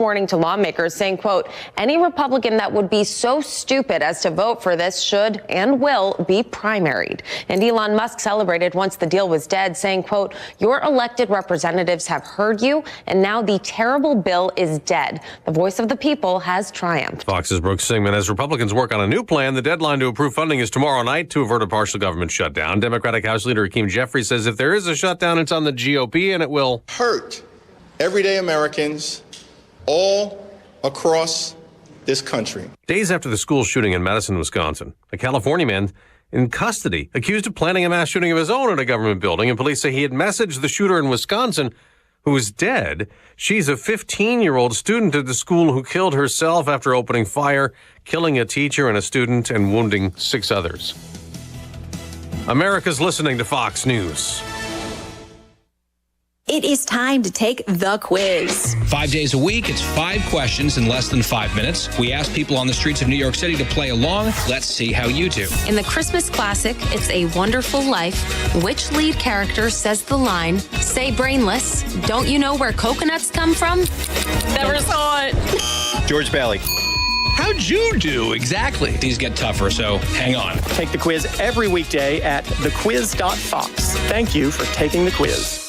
warning to lawmakers, saying, quote, any Republican that would be so stupid as to vote for this should and will be primaried. And Elon Musk celebrated once the deal was dead, saying, quote, your elected representatives have heard you, and now the terrible bill is dead. The voice of the people has triumphed. Fox's Brooke Singman. As Republicans work on a new plan, the deadline to approve funding is tomorrow night to avert a partial government shutdown. Democratic House Leader Hakeem Jeffries says if there is a shutdown, it's on the GOP, and it will hurt everyday Americans all across this country. Days after the school shooting in Madison, Wisconsin, a California man in custody accused of planning a mass shooting of his own at a government building, and police say he had messaged the shooter in Wisconsin, who is dead. She's a 15-year-old student at the school who killed herself after opening fire, killing a teacher and a student and wounding 6 others. America's listening to Fox News. It is time to take the quiz. 5 days a week, it's 5 questions in less than 5 minutes. We ask people on the streets of New York City to play along. Let's see how you do. In the Christmas classic, It's a Wonderful Life, which lead character says the line, say brainless, don't you know where coconuts come from? Never saw it. George Bailey. How'd you do? Exactly. These get tougher, so hang on. Take the quiz every weekday at thequiz.fox. Thank you for taking the quiz.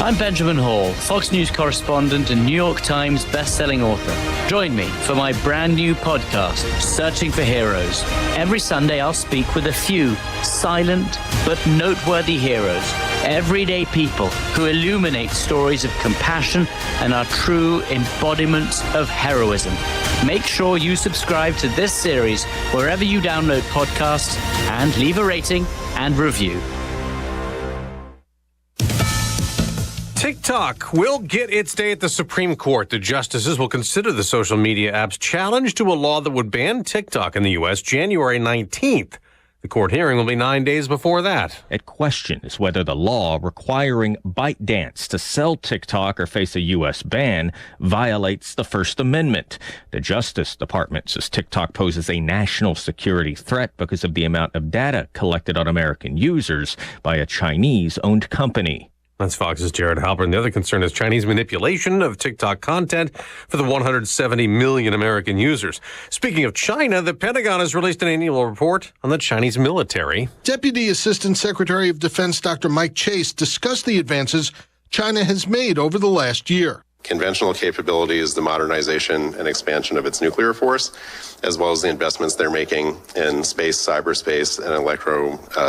I'm Benjamin Hall, Fox News correspondent and New York Times best-selling author. Join me for my brand new podcast, Searching for Heroes. Every Sunday, I'll speak with a few silent but noteworthy heroes, everyday people who illuminate stories of compassion and are true embodiments of heroism. Make sure you subscribe to this series wherever you download podcasts and leave a rating and review. TikTok will get its day at the Supreme Court. The justices will consider the social media app's challenge to a law that would ban TikTok in the U.S. January 19th. The court hearing will be 9 days before that. At question is whether the law requiring ByteDance to sell TikTok or face a U.S. ban violates the First Amendment. The Justice Department says TikTok poses a national security threat because of the amount of data collected on American users by a Chinese-owned company. That's Fox's Jared Halpern. The other concern is Chinese manipulation of TikTok content for the 170 million American users. Speaking of China, the Pentagon has released an annual report on the Chinese military. Deputy Assistant Secretary of Defense Dr. Mike Chase discussed the advances China has made over the last year. Conventional capabilities, the modernization and expansion of its nuclear force, as well as the investments they're making in space, cyberspace, and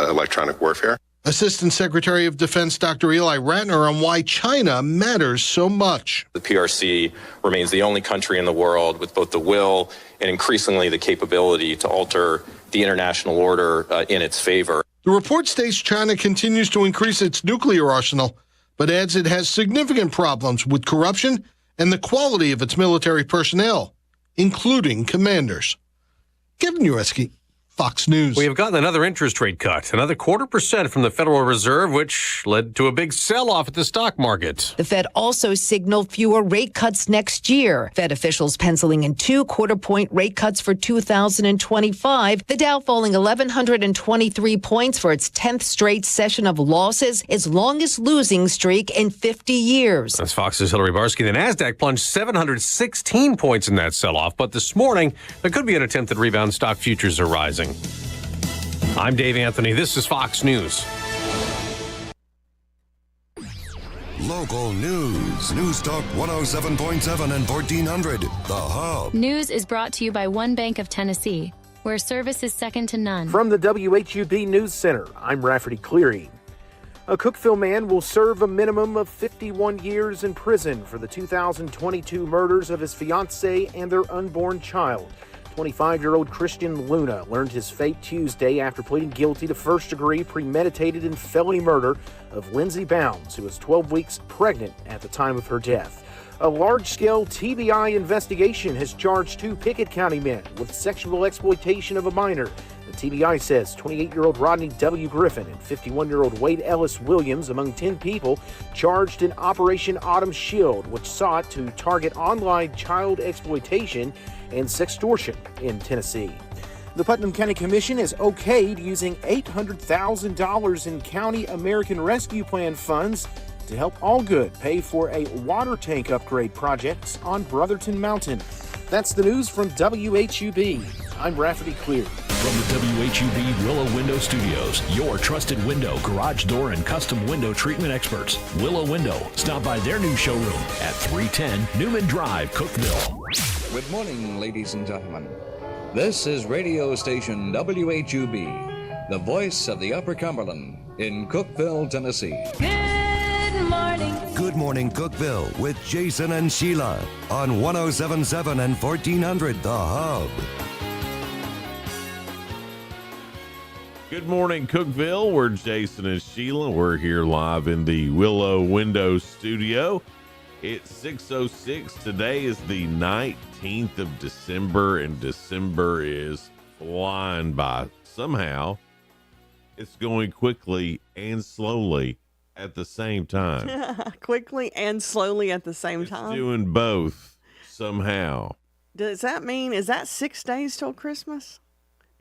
electronic warfare. Assistant Secretary of Defense Dr. Eli Ratner on why China matters so much. The PRC remains the only country in the world with both the will and increasingly the capability to alter the international order in its favor. The report states China continues to increase its nuclear arsenal, but adds it has significant problems with corruption and the quality of its military personnel, including commanders. Kevin Ureski, Fox News. We have gotten another interest rate cut, another 0.25% from the Federal Reserve, which led to a big sell-off at the stock market. The Fed also signaled fewer rate cuts next year. Fed officials penciling in 2 quarter-point rate cuts for 2025. The Dow falling 1,123 points for its 10th straight session of losses, its longest losing streak in 50 years. That's Fox's Hillary Barsky. The Nasdaq plunged 716 points in that sell-off, but this morning there could be an attempt at rebound. Stock futures are rising. I'm Dave Anthony. This is Fox News. Local news. News Talk 107.7 and 1400. The Hub. News is brought to you by One Bank of Tennessee, where service is second to none. From the WHUB News Center, I'm Rafferty Cleary. A Cookeville man will serve a minimum of 51 years in prison for the 2022 murders of his fiancée and their unborn child. 25-year-old Christian Luna learned his fate Tuesday after pleading guilty to first-degree premeditated and felony murder of Lindsay Bounds, who was 12 weeks pregnant at the time of her death. A large-scale TBI investigation has charged 2 Pickett County men with sexual exploitation of a minor. The TBI says 28-year-old Rodney W. Griffin and 51-year-old Wade Ellis Williams among 10 people charged in Operation Autumn Shield, which sought to target online child exploitation and sextortion in Tennessee. The Putnam County Commission has okayed using $800,000 in County American Rescue Plan funds to help All Good pay for a water tank upgrade project on Brotherton Mountain. That's the news from WHUB. I'm Rafferty Cleary. From the WHUB Willow Window Studios, your trusted window, garage door, and custom window treatment experts. Willow Window. Stop by their new showroom at 310 Newman Drive, Cookeville. Good morning, ladies and gentlemen. This is radio station WHUB, the voice of the Upper Cumberland in Cookeville, Tennessee. Good morning. Good morning, Cookeville, with Jason and Sheila on 107.7 and 1400 The Hub. Good morning, Cookeville. We're Jason and Sheila. We're here live in the Willow Window Studio. It's 6:06. Today is the 19th of December, and December is flying by. Somehow, it's going quickly and slowly at the same time. Quickly and slowly at the same It's time. doing both somehow. Does that mean, is that 6 days till Christmas?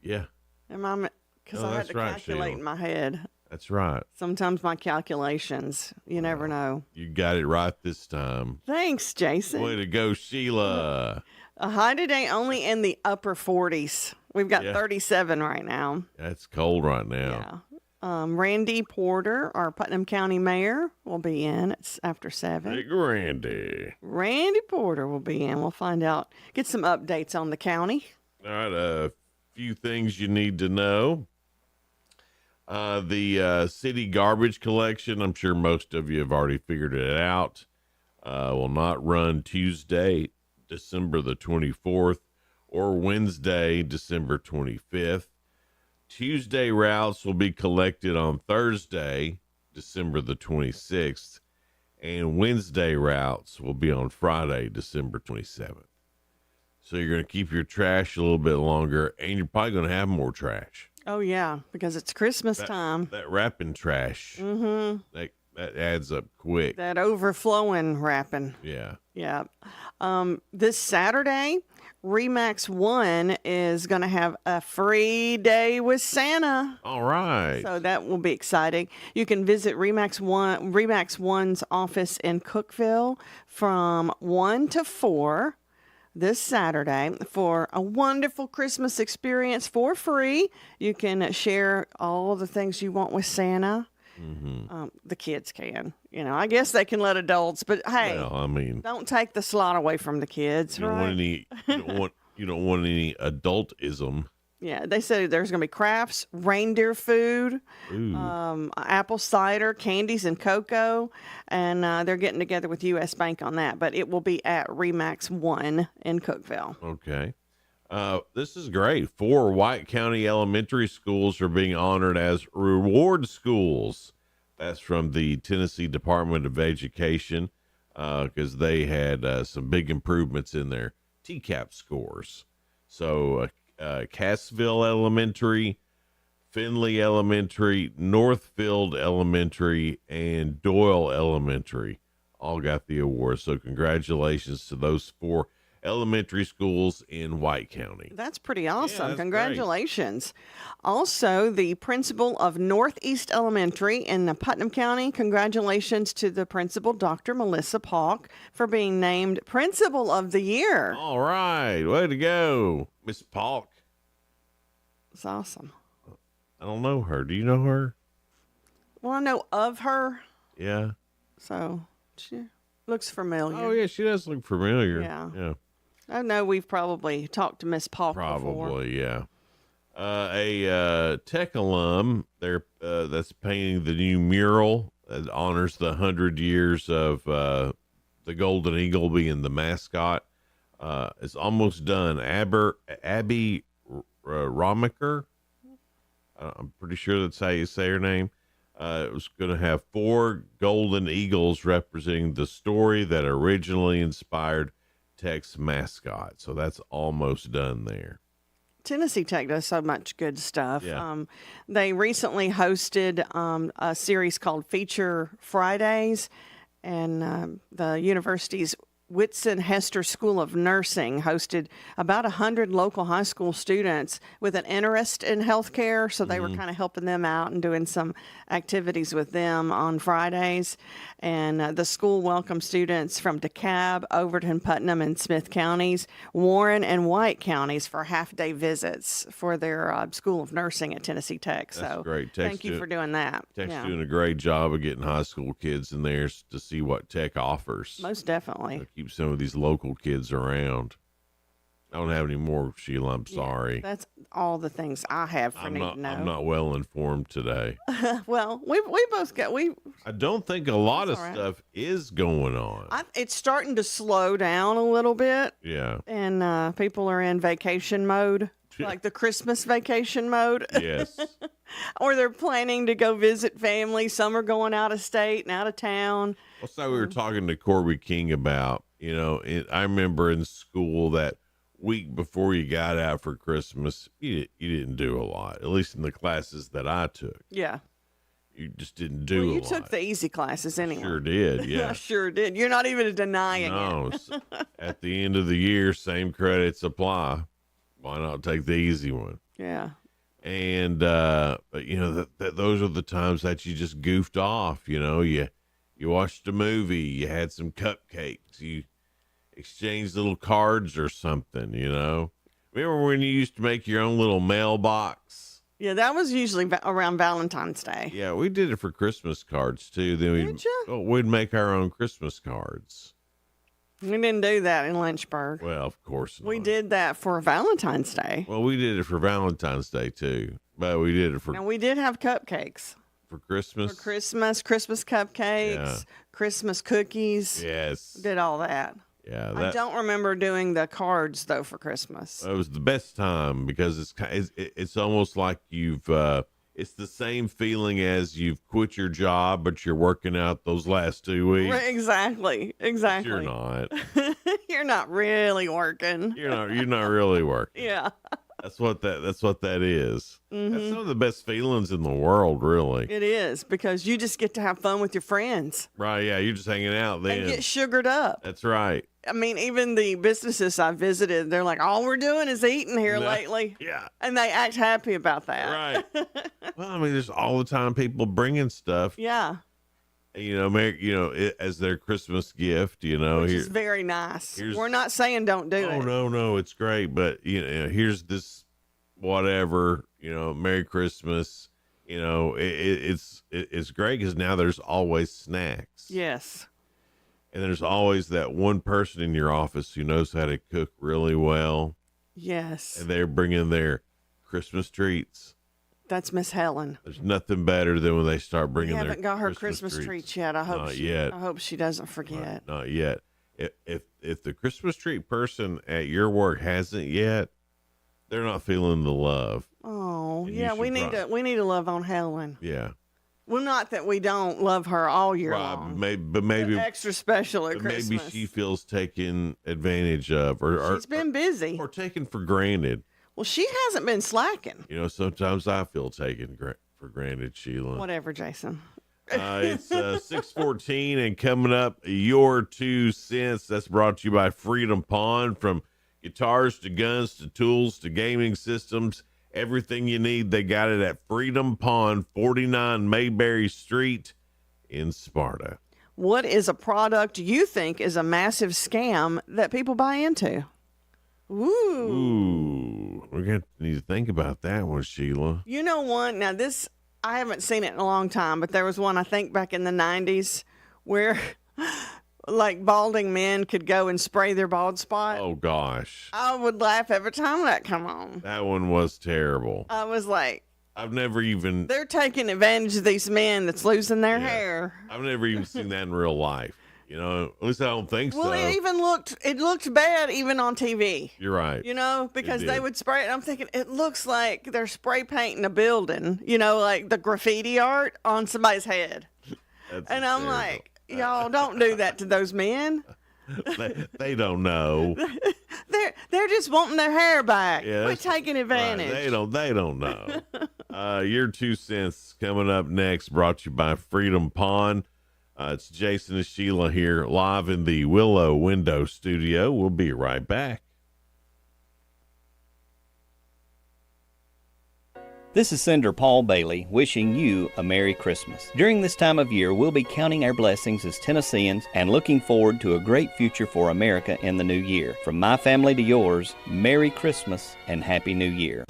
Yeah, Because No, I had that's to right, calculate Sheila. in my head. that's right. Sometimes my calculations, you never know. You got it right this time. Thanks, Jason. Way to go, Sheila. A high today only in the upper 40s. We've got Yeah. 37 right now. That's cold right now. Randy Porter, our Putnam County mayor, will be in. It's after 7. Big Randy. Randy Porter will be in. We'll find out, get some updates on the county. All right, a few things you need to know. The city garbage collection, I'm sure most of you have already figured it out, will not run Tuesday, December the 24th, or Wednesday, December 25th. Tuesday routes will be collected on Thursday, December the 26th, and Wednesday routes will be on Friday, December 27th. So you're going to keep your trash a little bit longer, and you're probably going to have more trash. Oh, yeah, because it's Christmas time. That wrapping trash, that adds up quick. That overflowing wrapping. Yeah. Yeah. This Saturday, Remax 1 is going to have a free day with Santa. All right. So that will be exciting. You can visit Remax 1's office in Cookeville from 1 to 4 this Saturday for a wonderful Christmas experience for free. You can share all the things you want with Santa. The kids can. I guess they can let adults, but hey, Well, I mean, don't take the slot away from the kids, you don't right? want any. You don't want any adultism. Yeah, they said there's going to be crafts, reindeer food, apple cider, candies, and cocoa. And they're getting together with U.S. Bank on that. But it will be at Remax 1 in Cookeville. Okay. This is great. 4 White County elementary schools are being honored as reward schools. That's from the Tennessee Department of Education because they had some big improvements in their TCAP scores. So Cassville Elementary, Findlay Elementary, Northfield Elementary, and Doyle Elementary all got the award. So congratulations to those 4 elementary schools in White County. That's pretty awesome. that's Congratulations. Also, the principal of Northeast Elementary in Putnam County, congratulations to the principal, Dr. Melissa Paulk, for being named Principal of the Year. All right. Way to go, Miss Paulk. It's awesome. I don't know her. Do you know her? Well, I know of her, Yeah. so she looks familiar. Oh, yeah. She does look familiar. Yeah. Yeah. I know we've probably talked to Miss Paulk before. Probably, yeah. A Tech alum there that's painting the new mural that honors the 100 years of the Golden Eagle being the mascot. It's almost done. Abby Romiker. I'm pretty sure that's how you say her name. It was going to have 4 golden eagles representing the story that originally inspired Tech's mascot. So that's almost done there. Tennessee Tech does so much good stuff. Yeah. They recently hosted a series called Feature Fridays, and the university's Whitson Hester School of Nursing hosted about 100 local high school students with an interest in healthcare. So they were kind of helping them out and doing some activities with them on Fridays. And the school welcomed students from DeKalb, Overton, Putnam, and Smith counties, Warren and White counties for half-day visits for their School of Nursing at Tennessee Tech. That's So great. thank you for doing that. Tech's doing a great job of getting high school kids in there to see what Tech offers. Most definitely. Keep some of these local kids around. I don't have any more, Sheila. I'm sorry. That's all the things I have for need to know. I'm not well informed today. Well, we both got I don't think a lot of all right. stuff is going on. It's starting to slow down a little bit, Yeah. and people are in vacation mode, like the Christmas vacation mode. Yes. Or they're planning to go visit family. Some are going out of state and out of town. What's that we were talking to Corby King about? You know, I remember in school that week before you got out for Christmas, you didn't do a lot, at least in the classes that I took. Yeah. You just didn't do a lot. You took the easy classes anyway. Sure did, yeah. I sure did. You're not even denying No, it. at the end of the year, same credits apply. Why not take the easy one? Yeah. And but you know that those are the times that you just goofed off. You know, you watched a movie, you had some cupcakes, you exchanged little cards or something. You know, remember when you used to make your own little mailbox? Yeah, that was usually around Valentine's Day. Yeah, we did it for Christmas cards too. Then we'd make our own Christmas cards. We didn't do that in Lynchburg. Well, of course not. We did that for Valentine's Day. Well, we did it for Valentine's Day too, but we did it for And we did have cupcakes. Christmas. For Christmas cupcakes, Yeah. Christmas cookies. Yes. Did all that. Yeah, I don't remember doing the cards though for Christmas. It was the best time because it's almost like you've it's the same feeling as you've quit your job, but you're working out those last 2 weeks. Right, exactly. But you're not. You're not really working. You're not really working. Yeah. That's what that is. Mhm. That's some of the best feelings in the world, really. It is because you just get to have fun with your friends Right? Yeah, you're just hanging out then. and get sugared up. That's right. I mean, even the businesses I visited, they're like, all we're doing is eating here No. lately. Yeah. And they act happy about that. Right. Well, I mean, there's all the time people bringing stuff. Yeah. You know, as their Christmas gift. You know, Which is very nice. here's- We're not saying don't do Oh it. no, it's great. But you know, here's this whatever. You know, Merry Christmas. You know, it's great because now there's always snacks. Yes. And there's always that one person in your office who knows how to cook really well. Yes. And they're bringing their Christmas treats. That's Miss Helen. There's nothing better than when they start bringing We their haven't got her Christmas treats yet. I hope Not she. yet. I hope she doesn't forget. Not yet. If the Christmas treat person at your work hasn't yet, they're not feeling the love. Oh, And you yeah. We should need to. We need to love on Helen. Yeah. Well, not that we don't love her all year long. But maybe Extra special at but Christmas. maybe she feels taken advantage of, or She's been busy. or taken for granted. Well, she hasn't been slacking. You know, sometimes I feel taken for granted, Sheila. Whatever, Jason. It's 6:14, and coming up, your 2 cents. That's brought to you by Freedom Pond. From guitars to guns to tools to gaming systems, everything you need, they got it at Freedom Pond, 49 Mayberry Street in Sparta. What is a product you think is a massive scam that people buy into? Ooh, we're going to need to think about that one, Sheila. You know one? Now, this, I haven't seen it in a long time, but there was one, I think, back in the 90s where like balding men could go and spray their bald spot. Oh, gosh. I would laugh every time that come on. That one was terrible. I was like, I've never even they're taking advantage of these men that's losing their hair. I've never even seen that in real life. You know, at least I don't think Well, so. it looked bad even on TV. You're right. You know, because It they did. would spray it. I'm thinking it looks like they're spray painting a building, you know, like the graffiti art on somebody's head. That's And I'm hysterical. like, y'all don't do that to those men. they don't know. They're just wanting their hair back. Yeah, Quit that's taking advantage. Right. They don't know. Your 2 cents coming up next, brought to you by Freedom Pond. It's Jason and Sheila here live in the Willow Window Studio. We'll be right back. This is Senator Paul Bailey wishing you a Merry Christmas. During this time of year, we'll be counting our blessings as Tennesseans and looking forward to a great future for America in the new year. From my family to yours, Merry Christmas and Happy New Year.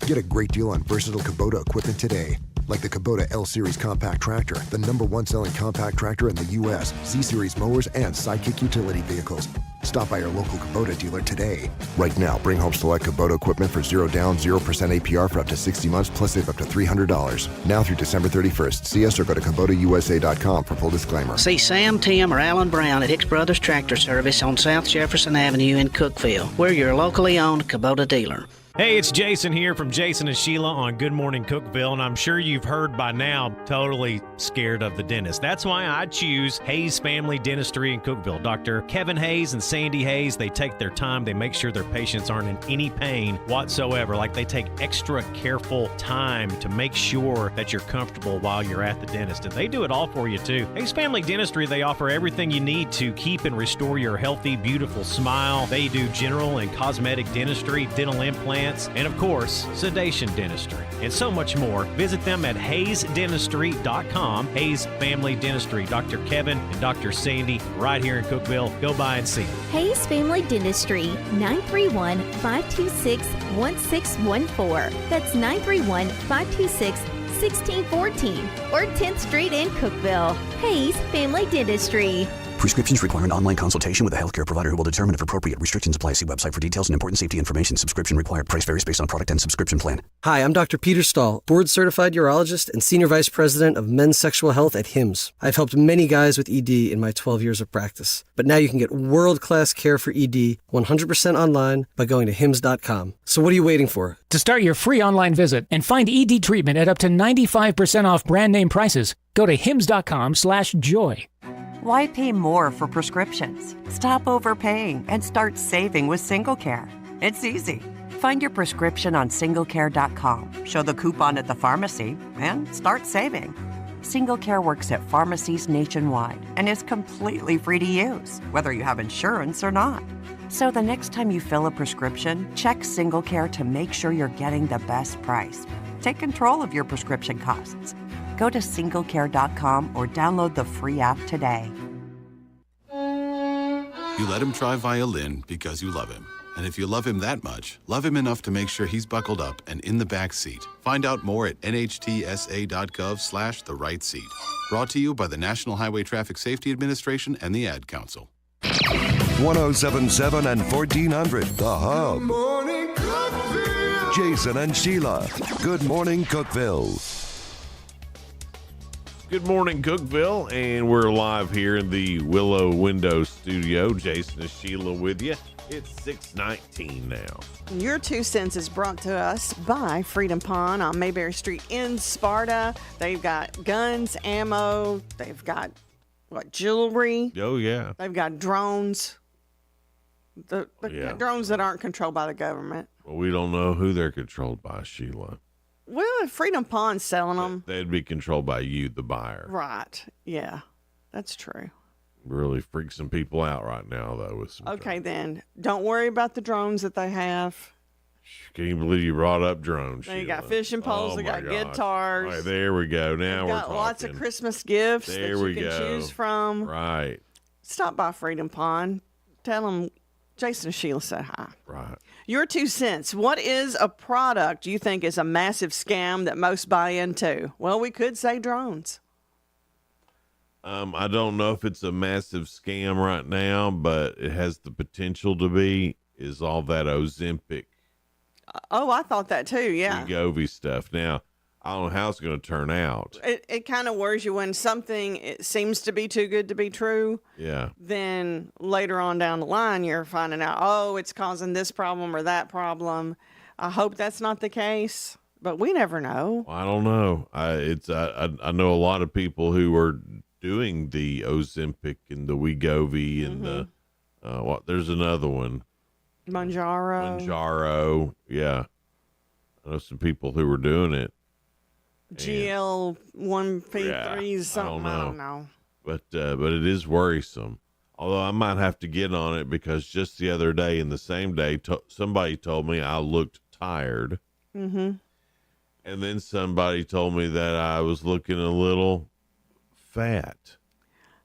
Get a great deal on versatile Kubota equipment today. Like the Kubota L-Series compact tractor, the #1 selling compact tractor in the U.S., Z-Series mowers, and Sidekick utility vehicles. Stop by your local Kubota dealer today. Right now, bring home select Kubota equipment for 0 down, 0% APR for up to 60 months, plus save up to $300. Now through December 31st. See us or go to KubotaUSA.com for full disclaimer. See Sam, Tim, or Alan Brown at Hicks Brothers Tractor Service on South Jefferson Avenue in Cookeville. We're your locally owned Kubota dealer. Hey, it's Jason here from Jason and Sheila on Good Morning Cookeville, and I'm sure you've heard by now, totally scared of the dentist. That's why I choose Hayes Family Dentistry in Cookeville. Dr. Kevin Hayes and Sandy Hayes, they take their time. They make sure their patients aren't in any pain whatsoever. Like, they take extra careful time to make sure that you're comfortable while you're at the dentist, and they do it all for you, too. Hayes Family Dentistry, they offer everything you need to keep and restore your healthy, beautiful smile. They do general and cosmetic dentistry, dental implants, and of course, sedation dentistry, and so much more. Visit them at HayesDentistry.com. Hayes Family Dentistry. Dr. Kevin and Dr. Sandy right here in Cookeville. Go by and see them. Hayes Family Dentistry, 931-526-1614. That's 931-526-1614. Or 10th Street in Cookeville. Hayes Family Dentistry. Prescriptions require an online consultation with a healthcare provider who will determine if appropriate. Restrictions apply. See website for details and important safety information. Subscription required. Price varies based on product and subscription plan. Hi, I'm Dr. Peter Stahl, board-certified urologist and senior vice president of men's sexual health at HIMSS. I've helped many guys with ED in my 12 years of practice. But now you can get world-class care for ED 100% online by going to hims.com. So what are you waiting for? To start your free online visit and find ED treatment at up to 95% off brand name prices, go to hims.com/joy. Why pay more for prescriptions? Stop overpaying and start saving with SingleCare. It's easy. Find your prescription on SingleCare.com, show the coupon at the pharmacy, and start saving. SingleCare works at pharmacies nationwide and is completely free to use, whether you have insurance or not. So the next time you fill a prescription, check SingleCare to make sure you're getting the best price. Take control of your prescription costs. Go to SingleCare.com or download the free app today. You let him try violin because you love him. And if you love him that much, love him enough to make sure he's buckled up and in the back seat. Find out more at nhtsa.gov/the-right seat. Brought to you by the National Highway Traffic Safety Administration and the Ad Council. 1077 and 1400, The Hub. Jason and Sheila. Good morning, Cookeville. Good morning, Cookeville, and we're live here in the Willow Window Studio. Jason and Sheila with you. It's 6:19 now. Your 2 cents is brought to us by Freedom Pond on Mayberry Street in Sparta. They've got guns, ammo. They've got, jewelry. Oh, yeah. They've got drones. The drones that aren't controlled by the government. Well, we don't know who they're controlled by, Sheila. Well, if Freedom Pond's selling them. They'd be controlled by you, the buyer. Right. Yeah, that's true. Really freak some people out right now, though. With some Okay, then. Don't worry about the drones that they have. Can you believe you brought up drones? They Sheila? got fishing poles. They got guitars. All right, there we go. Now we're got talking. lots of Christmas gifts there that we you can go. choose from. Right. Stop by Freedom Pond. Tell them Jason and Sheila said hi. Right. Your 2 cents. What is a product you think is a massive scam that most buy into? Well, we could say drones. I don't know if it's a massive scam right now, but it has the potential to be. Is all that Ozempic? Oh, I thought that too. Yeah. Wegovy stuff. Now, I don't know how it's going to turn out. It kind of worries you when something it seems to be too good to be true. Yeah. Then later on down the line, you're finding out, oh, it's causing this problem or that problem. I hope that's not the case, but we never know. I don't know. I know a lot of people who are doing the Ozempic and the Wegovy and the there's another one. Manjaro. Yeah. I know some people who were doing it. GL1P3 something. I don't know. but it is worrisome. Although I might have to get on it because just the other day, in the same day, somebody told me I looked tired. Mm-hmm. And then somebody told me that I was looking a little fat.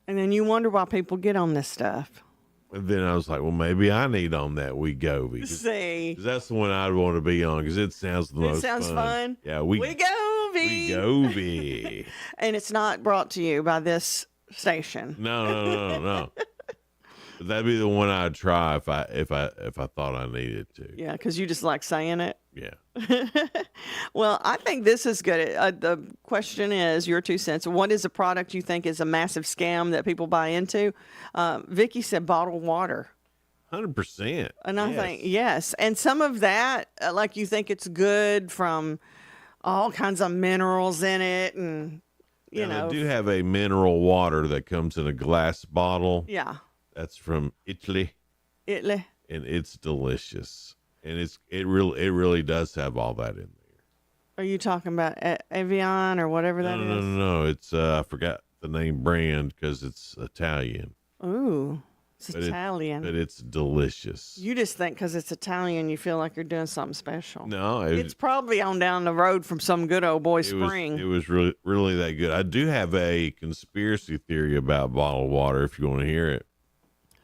And then you wonder why people get on this stuff. And then I was like, well, maybe I need on that Wegovy. See. 'Cause that's the one I'd want to be on because it sounds the most fun. It sounds fun. Yeah, Wegovy. Wegovy. And it's not brought to you by this station. No. But that'd be the one I'd try if I thought I needed to. Yeah, because you just like saying it. Yeah. Well, I think this is good. The question is, your 2 cents. What is a product you think is a massive scam that people buy into? Vicky said bottled water. 100%. And I think, yes. And some of that, like you think it's good from all kinds of minerals in it. And, you know. They do have a mineral water that comes in a glass bottle. Yeah. That's from Italy. Italy. And it's delicious. And it really does have all that in there. Are you talking about Evian or whatever that is? No. It's I forgot the name brand because it's Italian. Ooh, it's Italian. But it's delicious. You just think because it's Italian, you feel like you're doing something special. No, it's probably on down the road from some good old boy spring. It was really that good. I do have a conspiracy theory about bottled water. If you want to hear it.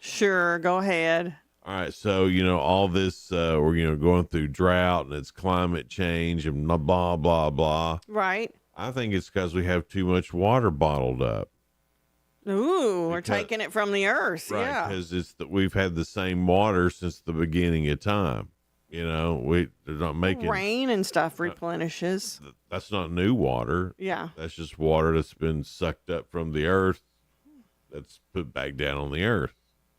Sure, go ahead. All right, so all this we're going through drought and it's climate change and blah blah blah blah. Right. I think it's because we have too much water bottled up. Ooh, we're taking it from the earth. Right, yeah. because we've had the same water since the beginning of time. They're not making rain and stuff replenishes. That's not new water. Yeah. That's just water that's been sucked up from the earth. That's put back down on the earth.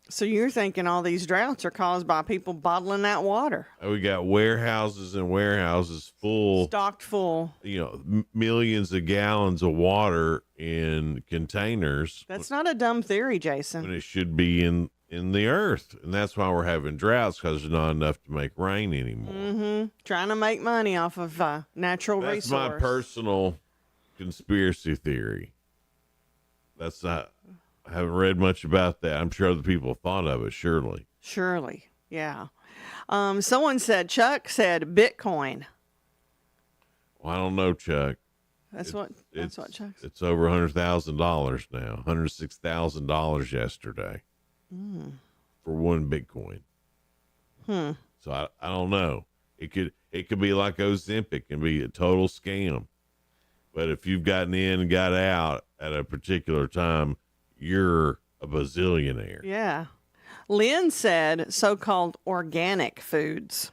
So you're thinking all these droughts are caused by people bottling that water? We got warehouses and warehouses full, stocked full. Millions of gallons of water in containers. That's not a dumb theory, Jason. When it should be in the earth, and that's why we're having droughts because there's not enough to make rain anymore. Mm-hmm. Trying to make money off of natural resource. That's my personal conspiracy theory. That's not. I haven't read much about that. I'm sure other people thought of it, surely. Surely, yeah. Chuck said Bitcoin. Well, I don't know, Chuck. That's what Chuck said. It's over $100,000 now. $106,000 yesterday for one Bitcoin. So I don't know. It could be like Ozempic and be a total scam. But if you've gotten in and got out at a particular time, you're a bazillionaire. Yeah. Lynn said so-called organic foods.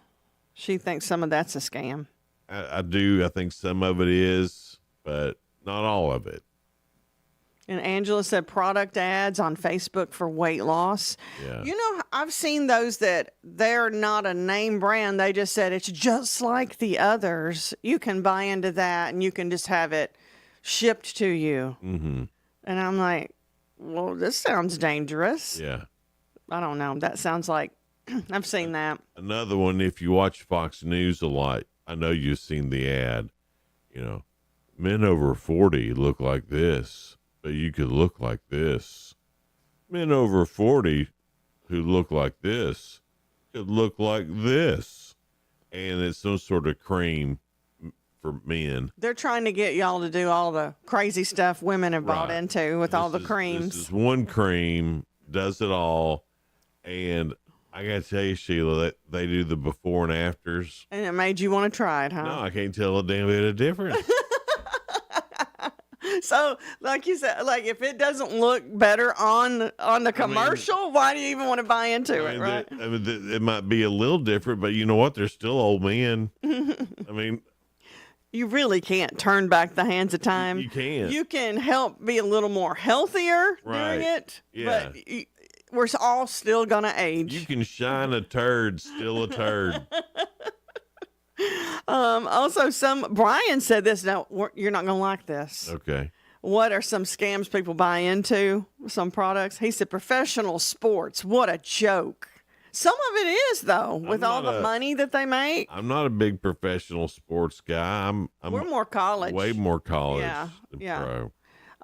She thinks some of that's a scam. I do. I think some of it is, but not all of it. And Angela said product ads on Facebook for weight loss. Yeah. I've seen those that they're not a name brand. They just said it's just like the others. You can buy into that and you can just have it shipped to you. Mm-hmm. And I'm like, well, this sounds dangerous. Yeah. I don't know. That sounds like I've seen that. Another one, if you watch Fox News a lot, I know you've seen the ad, men over 40 look like this, but you could look like this. Men over 40 who look like this could look like this. And it's some sort of cream for men. They're trying to get y'all to do all the crazy stuff women have bought into with all the creams. This is one cream, does it all. And I got to tell you, Sheila, that they do the before and afters. And it made you want to try it, huh? No, I can't tell a damn bit of difference. So, like you said, like if it doesn't look better on the commercial, why do you even want to buy into it, right? It might be a little different, but you know what? They're still old men. I mean, you really can't turn back the hands of time. You can't. You can help be a little more healthier Right. doing it, Yeah. but we're all still gonna age. You can shine a turd, still a turd. Also, Brian said this. Now, you're not gonna like this. Okay. What are some scams people buy into? Some products. He said professional sports. What a joke. Some of it is though, with all the money that they make. I'm not a big professional sports guy. I'm We're more college. Way more college Yeah, than yeah. pro.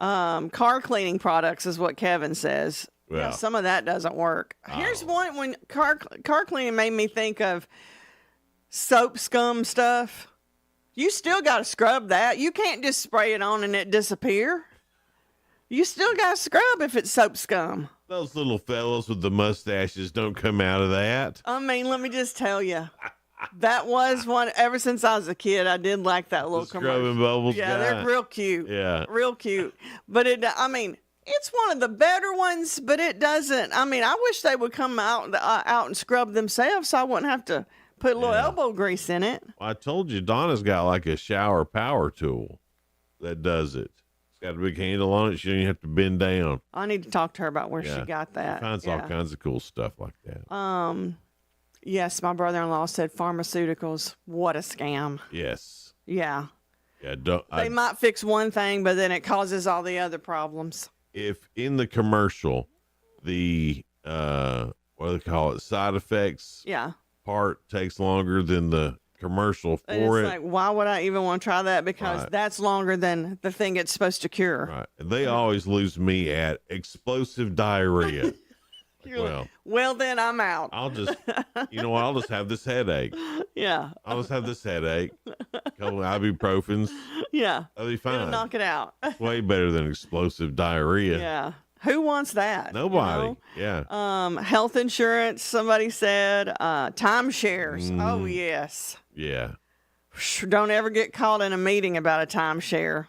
Car cleaning products is what Kevin says. Well. Yeah, some of that doesn't work. Here's one when car cleaning made me think of soap scum stuff. You still got to scrub that. You can't just spray it on and it disappear. You still got to scrub if it's soap scum. Those little fellows with the mustaches don't come out of that. I mean, let me just tell you. That was one, ever since I was a kid, I did like that little commercial. Scrubbing bubbles Yeah, guy. they're real cute. Yeah. Real cute. But it's one of the better ones, but it doesn't. I mean, I wish they would come out and scrub themselves so I wouldn't have to put a little elbow grease in it. Well, I told you, Donna's got like a shower power tool that does it. It's got a big handle on it. She don't even have to bend down. I need to talk to her about where she got that. She finds all kinds of cool stuff like that. Yes, my brother-in-law said pharmaceuticals. What a scam. Yes. Yeah. Yeah. They might fix one thing, but then it causes all the other problems. If in the commercial, the what do they call it, side effects part takes longer than the commercial And for it's it. like, why would I even want to try that? Because that's longer than the thing it's supposed to cure. Right. And they always lose me at explosive diarrhea. Well, then I'm out. I'll just, I'll just have this headache. Yeah. I'll just have this headache. A couple of ibuprofens. Yeah. That'll be fine. It'll knock it out. Way better than explosive diarrhea. Yeah. Who wants that? Nobody. Yeah. Health insurance, somebody said. Timeshares. Oh, yes. Yeah. Don't ever get caught in a meeting about a timeshare.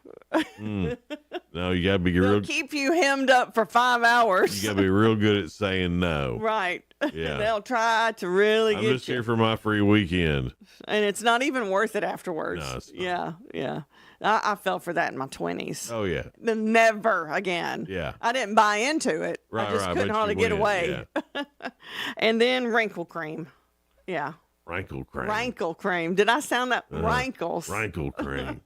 No, you gotta be They'll keep you hemmed up for 5 hours. You gotta be real good at saying no. Right. Yeah. They'll try to really I'm get just you. here for my free weekend. And it's not even worth it afterwards. No, it's not. Yeah. I fell for that in my 20s. Oh yeah. Never again. Yeah. I didn't buy into it. Right, I just right, couldn't but hardly you get win, away. And then wrinkle cream. Yeah. Rankle cream. Rankle cream. Did I sound that? Rankles. Rankle cream.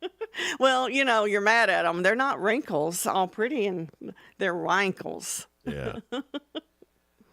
Well, you're mad at them. They're not wrinkles, all pretty, and they're rankles. Yeah.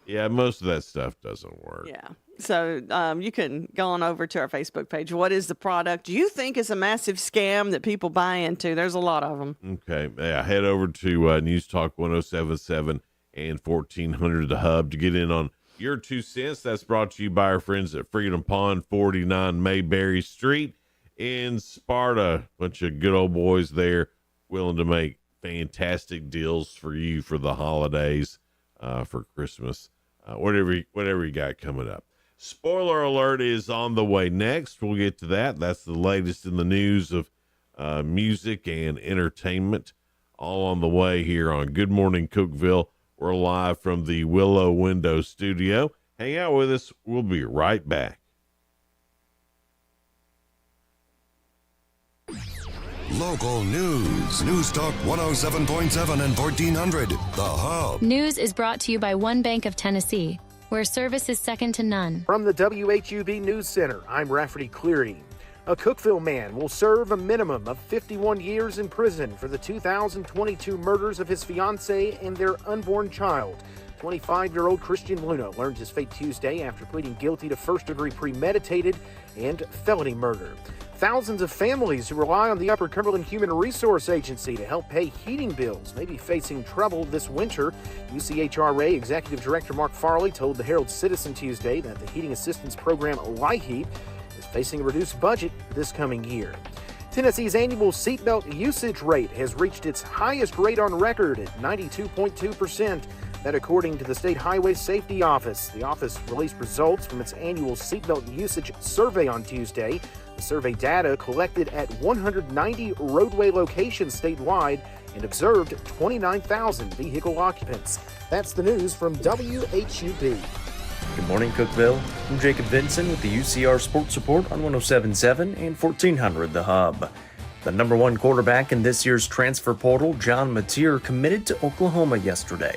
Yeah, most of that stuff doesn't work. Yeah. So you can go on over to our Facebook page. What is the product you think is a massive scam that people buy into? There's a lot of them. Okay. Yeah, head over to News Talk 1077 and 1400 The Hub to get in on your 2 cents. That's brought to you by our friends at Freedom Pond, 49 Mayberry Street in Sparta. Bunch of good old boys there willing to make fantastic deals for you for the holidays, for Christmas, whatever you got coming up. Spoiler alert is on the way next. We'll get to that. That's the latest in the news of music and entertainment, all on the way here on Good Morning Cookeville. We're live from the Willow Window Studio. Hang out with us. We'll be right back. Local news. News Talk 107.7 and 1400. The Hub. News is brought to you by One Bank of Tennessee, where service is second to none. From the WHUB News Center, I'm Rafferty Cleary. A Cookeville man will serve a minimum of 51 years in prison for the 2022 murders of his fiancée and their unborn child. 25-year-old Christian Luna learned his fate Tuesday after pleading guilty to first-degree premeditated and felony murder. Thousands of families who rely on the Upper Cumberland Human Resource Agency to help pay heating bills may be facing trouble this winter. UCHRA Executive Director Mark Farley told the Herald Citizen Tuesday that the heating assistance program LIHEAP is facing a reduced budget this coming year. Tennessee's annual seatbelt usage rate has reached its highest rate on record at 92.2%. That according to the State Highway Safety Office. The office released results from its annual seatbelt usage survey on Tuesday. The survey data collected at 190 roadway locations statewide and observed 29,000 vehicle occupants. That's the news from WHUB. Good morning, Cookeville. I'm Jacob Vinson with the UCR Sports Report on 107.7 and 1400 The Hub. The number one quarterback in this year's transfer portal, John Mateer, committed to Oklahoma yesterday.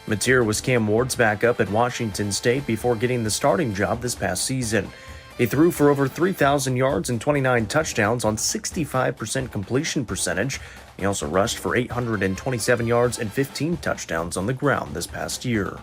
Mateer was Cam Ward's backup at Washington State before getting the starting job this past season. He threw for over 3,000 yards and 29 touchdowns on 65% completion percentage. He also rushed for 827 yards and 15 touchdowns on the ground this past year.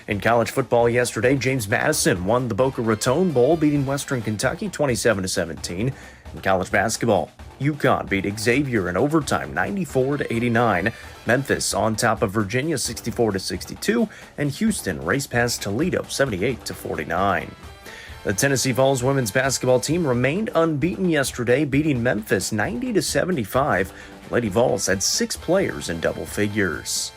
In college football yesterday, James Madison won the Boca Raton Bowl, beating Western Kentucky 27-17. In college basketball, UConn beat Xavier in overtime 94-89. Memphis on top of Virginia 64-62, and Houston raced past Toledo 78-49. The Tennessee Vols women's basketball team remained unbeaten yesterday, beating Memphis 90-75. Lady Vols had 6 players in double figures.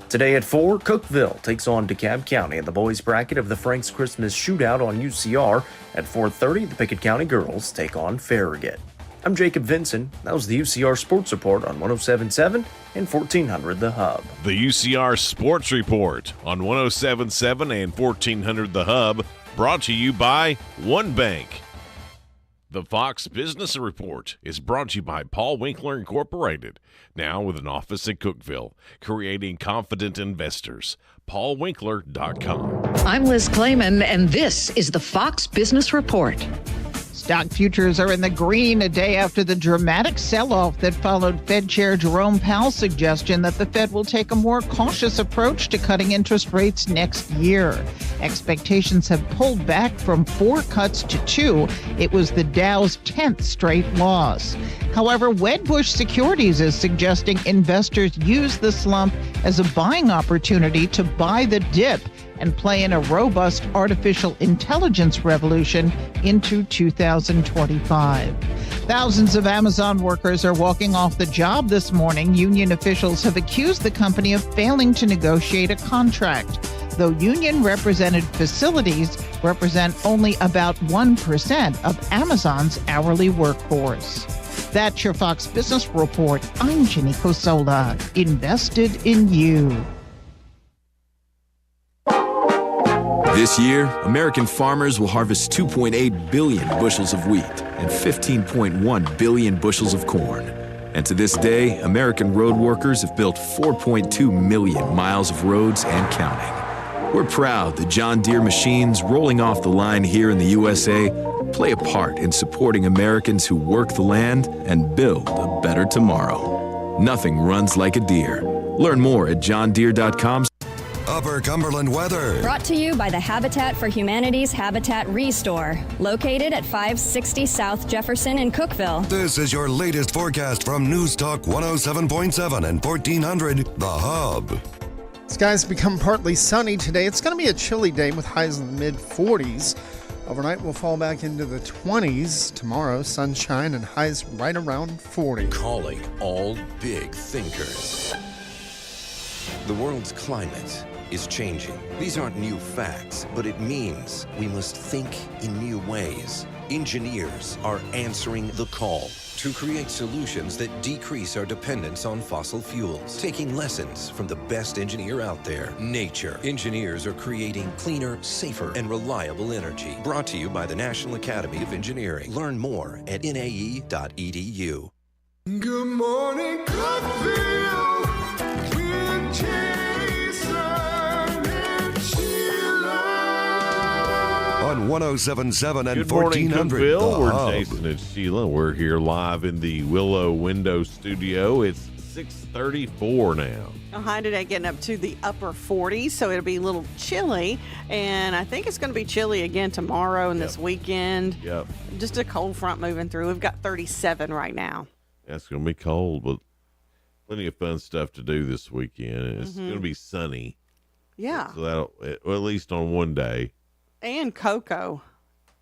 Today at 4, Cookeville takes on DeKalb County in the boys bracket of the Frank's Christmas Shootout on UCR. At 4:30, the Pickett County girls take on Farragut. I'm Jacob Vinson. That was the UCR Sports Report on 107.7 and 1400 The Hub. The UCR Sports Report on 107.7 and 1400 The Hub, brought to you by One Bank. The Fox Business Report is brought to you by Paul Winkler Incorporated, now with an office in Cookeville, creating confident investors. PaulWinkler.com. I'm Liz Clayman, and this is the Fox Business Report. Stock futures are in the green a day after the dramatic sell-off that followed Fed Chair Jerome Powell's suggestion that the Fed will take a more cautious approach to cutting interest rates next year. Expectations have pulled back from 4 cuts to 2. It was the Dow's 10th straight loss. However, Wedbush Securities is suggesting investors use the slump as a buying opportunity to buy the dip and play in a robust artificial intelligence revolution into 2025. Thousands of Amazon workers are walking off the job this morning. Union officials have accused the company of failing to negotiate a contract, though union-represented facilities represent only about 1% of Amazon's hourly workforce. That's your Fox Business Report. I'm Jenny Cosola, invested in you. This year, American farmers will harvest 2.8 billion bushels of wheat and 15.1 billion bushels of corn. And to this day, American road workers have built 4.2 million miles of roads and counting. We're proud that John Deere machines rolling off the line here in the USA play a part in supporting Americans who work the land and build a better tomorrow. Nothing runs like a Deere. Learn more at johndeere.com. Upper Cumberland weather. Brought to you by the Habitat for Humanity's Habitat Restore, located at 560 South Jefferson in Cookeville. This is your latest forecast from News Talk 107.7 and 1400 The Hub. Skies become partly sunny today. It's going to be a chilly day with highs in the mid-40s. Overnight, we'll fall back into the 20s. Tomorrow, sunshine and highs right around 40. Calling all big thinkers. The world's climate is changing. These aren't new facts, but it means we must think in new ways. Engineers are answering the call to create solutions that decrease our dependence on fossil fuels, taking lessons from the best engineer out there, nature. Engineers are creating cleaner, safer, and reliable energy. Brought to you by the National Academy of Engineering. Learn more at nae.edu. Good morning, Cookeville. On 107.7 and Good morning, 1400 Cookeville. The We're Hub. Jason and Sheila. We're here live in the Willow Window Studio. It's 6:34 now. A high today getting up to the upper 40s, so it'll be a little chilly. And I think it's going to be chilly again tomorrow and this weekend. Yep. Just a cold front moving through. We've got 37 right now. Yeah, it's going to be cold, but plenty of fun stuff to do this weekend. It's going to be sunny. Yeah. So that'll, well, at least on one day. And cocoa.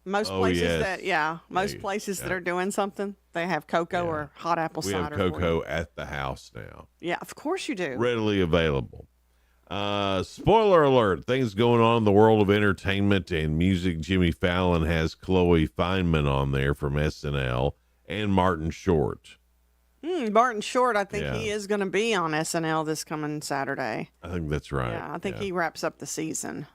Most places yes. that are doing something, they have cocoa or hot apple We cider. have cocoa at the house now. Yeah, of course you do. Readily available. Spoiler alert, things going on in the world of entertainment and music. Jimmy Fallon has Chloe Fineman on there from SNL and Martin Short. Martin Short, I think he is going to be on SNL this coming Saturday. I think that's right. Yeah, I think he wraps up the season.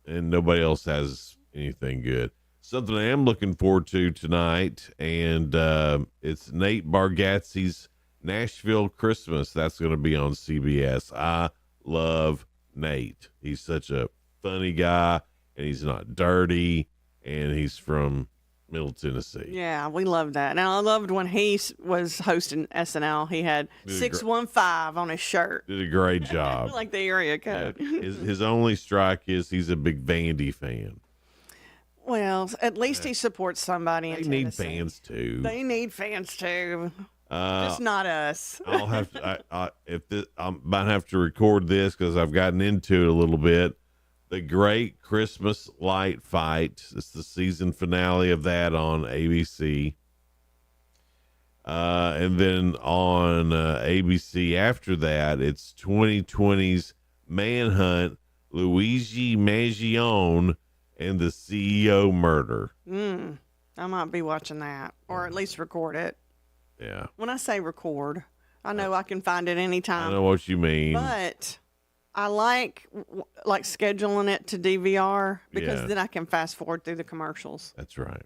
And nobody else has anything good. Something I am looking forward to tonight, and it's Nate Bargatze's Nashville Christmas. That's going to be on CBS. I love Nate. He's such a funny guy, and he's not dirty, and he's from Middle Tennessee. Yeah, we loved that. And I loved when he was hosting SNL. He had 615 on his shirt. Did a great job. Like the area code. Yeah. His only strike is he's a big Vandy fan. Well, at least he supports somebody in They Tennessee. need fans too. They need fans too. Just not us. I'll have to. I might have to record this because I've gotten into it a little bit. The Great Christmas Light Fight. It's the season finale of that on ABC. And then on ABC after that, it's 2020's Manhunt, Luigi Mangione, and the CEO murder. I might be watching that, or at least record it. Yeah. When I say record, I know I can find it anytime. I know what you mean. But I like scheduling it to DVR because Yeah. then I can fast forward through the commercials. That's right.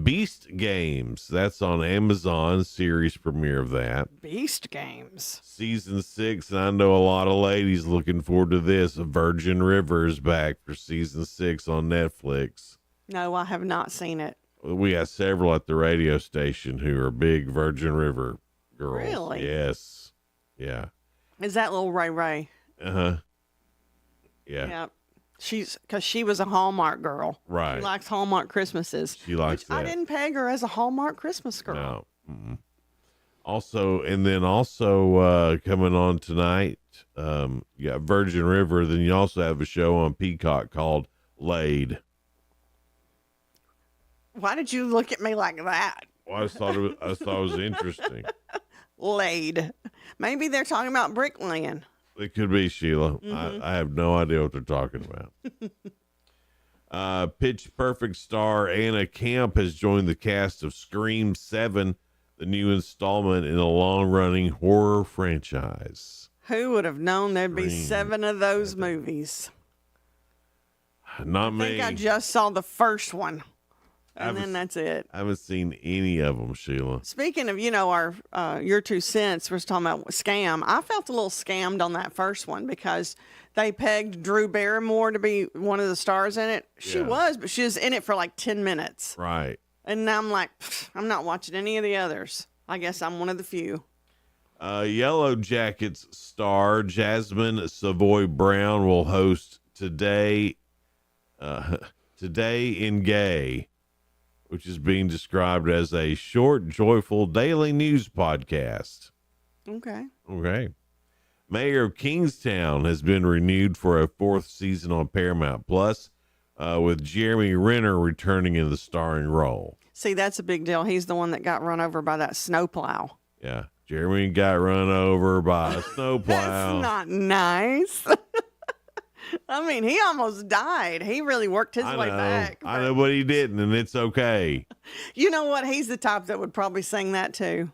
Beast Games. That's on Amazon, series premiere of that. Beast Games. Season 6, and I know a lot of ladies looking forward to this. Virgin River is back for season 6 on Netflix. No, I have not seen it. We got several at the radio station who are big Virgin River girls. Really? Yes. Yeah. Is that little Ray Ray? Uh-huh. Yeah. Yeah. Because she was a Hallmark girl. Right. She likes Hallmark Christmases. She likes which I that. didn't peg her as a Hallmark Christmas girl. No. Mm-mm. Also, coming on tonight, you got Virgin River. Then you also have a show on Peacock called Laid. Why did you look at me like that? Well, I just thought it was interesting. Laid. Maybe they're talking about bricklaying. It could be, Sheila. Mhm. I have no idea what they're talking about. Pitch Perfect star Anna Camp has joined the cast of Scream 7, the new installment in a long-running horror franchise. Who would have known there'd be Scream 7 of those movies? Not I me. think I just saw the first one. And then that's it. I haven't seen any of them, Sheila. Speaking of, our your 2 cents, we're talking about scam. I felt a little scammed on that first one because they pegged Drew Barrymore to be one of the stars in it. She was, but she was in it for like 10 minutes. Right. And now I'm like, I'm not watching any of the others. I guess I'm one of the few. Yellow Jackets star Jasmine Savoy Brown will host Today in Gay, which is being described as a short, joyful daily news podcast. Okay. Mayor of Kingstown has been renewed for a 4th season on Paramount Plus, with Jeremy Renner returning in the starring role. See, that's a big deal. He's the one that got run over by that snowplow. Yeah, Jeremy got run over by a snowplow. That's not nice. I mean, he almost died. He really worked his way back. I know, but he didn't, and it's okay. You know what? He's the type that would probably sing that too.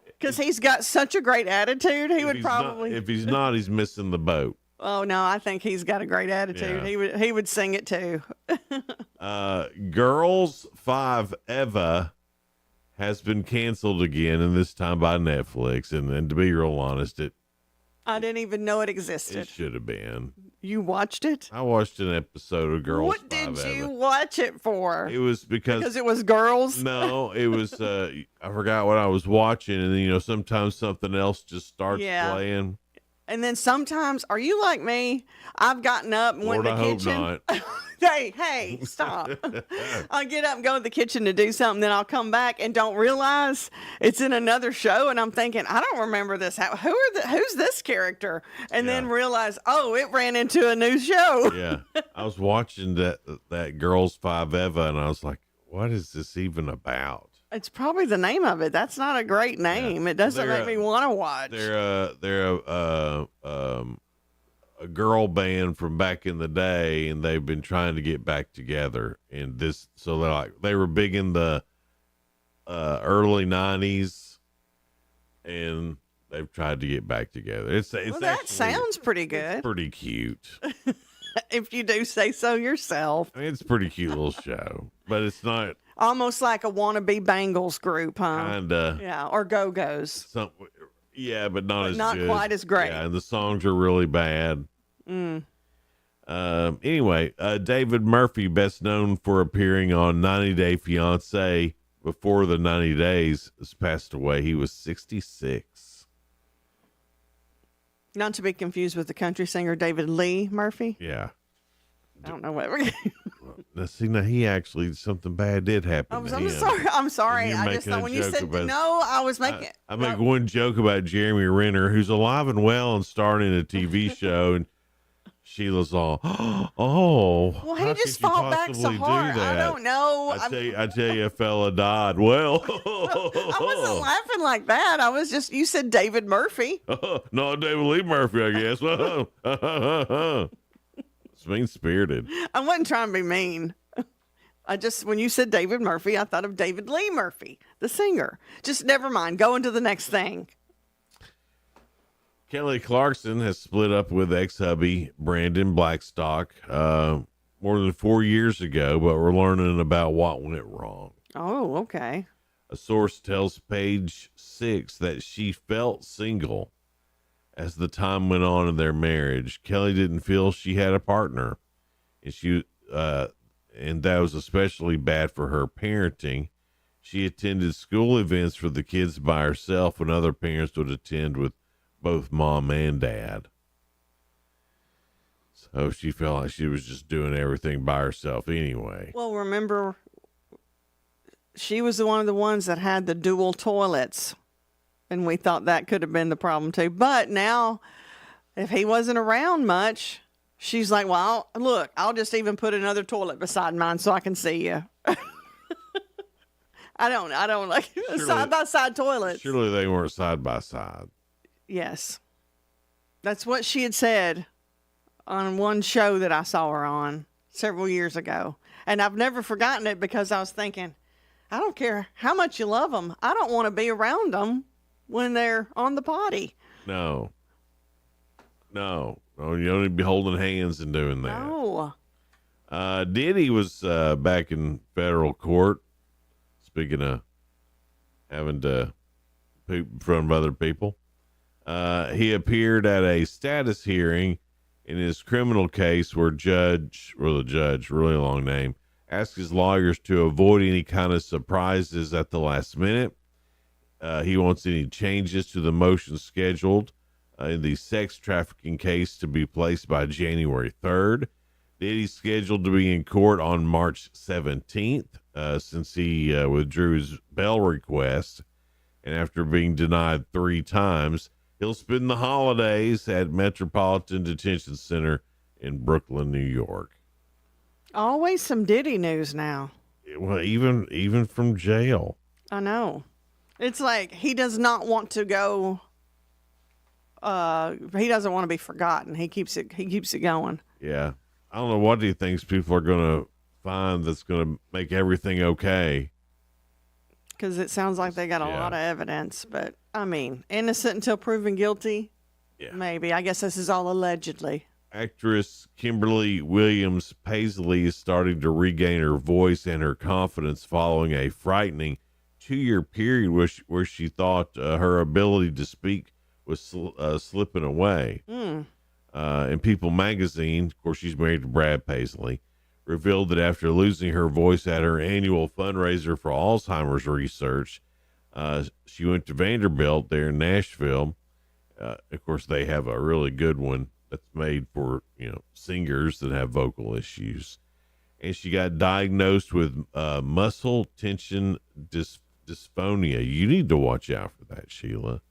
Because he's got such a great attitude. He would probably. If he's not, he's missing the boat. Oh no, I think he's got a great attitude. Yeah. He would sing it too. Girls 5 Eva has been canceled again, and this time by Netflix. And to be real honest, I didn't even know it existed. it should have been. You watched it? I watched an episode of Girls What 5 did you Eva. watch it for? It was because it was girls? No, it was I forgot what I was watching, and then sometimes something else just starts playing. And then sometimes, are you like me? I've gotten up and went Lord, to the I kitchen. hope not. Hey, stop. I'll get up and go to the kitchen to do something, then I'll come back and don't realize it's in another show. And I'm thinking, I don't remember this. Who's this character? And then realize, oh, it ran into a new show. Yeah. I was watching that Girls 5 Eva, and I was like, what is this even about? It's probably the name of it. That's not a great name. Yeah. It doesn't make me want to watch. They're a girl band from back in the day, and they've been trying to get back together. And they were big in the early 90s, and they've tried to get back together. It's that sounds pretty good. It's pretty cute. If you do say so yourself. I mean, it's a pretty cute little show, but it's not. Almost like a wannabe Bangles group, huh? Kinda. Yeah, or Go-Go's. Yeah, but not as not good. quite as great. Yeah, and the songs are really bad. Anyway, David Murphy, best known for appearing on 90 Day Fiancé before the 90 days, has passed away. He was 66. Not to be confused with the country singer David Lee Murphy. Yeah. I don't know what we're Now he actually, something bad did happen to him. I'm sorry. You're I just making thought a when you joke said about- no, I was making. I make one joke about Jeremy Renner, who's alive and well and starring in a TV show, and Sheila's all, oh, Well, how he just could you fought back so possibly do hard. I that? don't know. I tell you, a fella died. Well, I wasn't laughing like that. I was just. You said David Murphy. no, David Lee Murphy, I guess. It's mean-spirited. I wasn't trying to be mean. I just, when you said David Murphy, I thought of David Lee Murphy, the singer. Just never mind. Go into the next thing. Kelly Clarkson has split up with ex-hubby Brandon Blackstock more than 4 years ago, but we're learning about what went wrong. Oh, okay. A source tells Page 6 that she felt single as the time went on in their marriage. Kelly didn't feel she had a partner, and that was especially bad for her parenting. She attended school events for the kids by herself when other parents would attend with both mom and dad. So she felt like she was just doing everything by herself anyway. Well, remember, she was one of the ones that had the dual toilets, and we thought that could have been the problem too. But now, if he wasn't around much, she's like, well, look, I'll just even put another toilet beside mine so I can see you. I don't like side-by-side toilets. Surely they weren't side by side. Yes. That's what she had said on one show that I saw her on several years ago. And I've never forgotten it because I was thinking, I don't care how much you love them. I don't want to be around them when they're on the potty. No, you don't need to be holding hands and doing that. No. Diddy was back in federal court. Speaking of having to poop in front of other people, he appeared at a status hearing in his criminal case where the judge, really long name, asked his lawyers to avoid any kind of surprises at the last minute. He wants any changes to the motion scheduled in the sex trafficking case to be placed by January 3rd. Diddy's scheduled to be in court on March 17th since he withdrew his bail request. And after being denied 3 times, he'll spend the holidays at Metropolitan Detention Center in Brooklyn, New York. Always some Diddy news now. Well, even from jail. I know. It's like he does not want to go. He doesn't want to be forgotten. He keeps it going. Yeah. I don't know what he thinks people are going to find that's going to make everything okay. Because it sounds like they got a lot of evidence. But, I mean, innocent until proven guilty? Yeah. Maybe. I guess this is all allegedly. Actress Kimberly Williams Paisley is starting to regain her voice and her confidence following a frightening 2-year period where she thought her ability to speak was slipping away. And People magazine, of course, she's married to Brad Paisley, revealed that after losing her voice at her annual fundraiser for Alzheimer's research, she went to Vanderbilt there in Nashville. Of course, they have a really good one that's made for, singers that have vocal issues. And she got diagnosed with muscle tension dysphonia. You need to watch out for that, Sheila.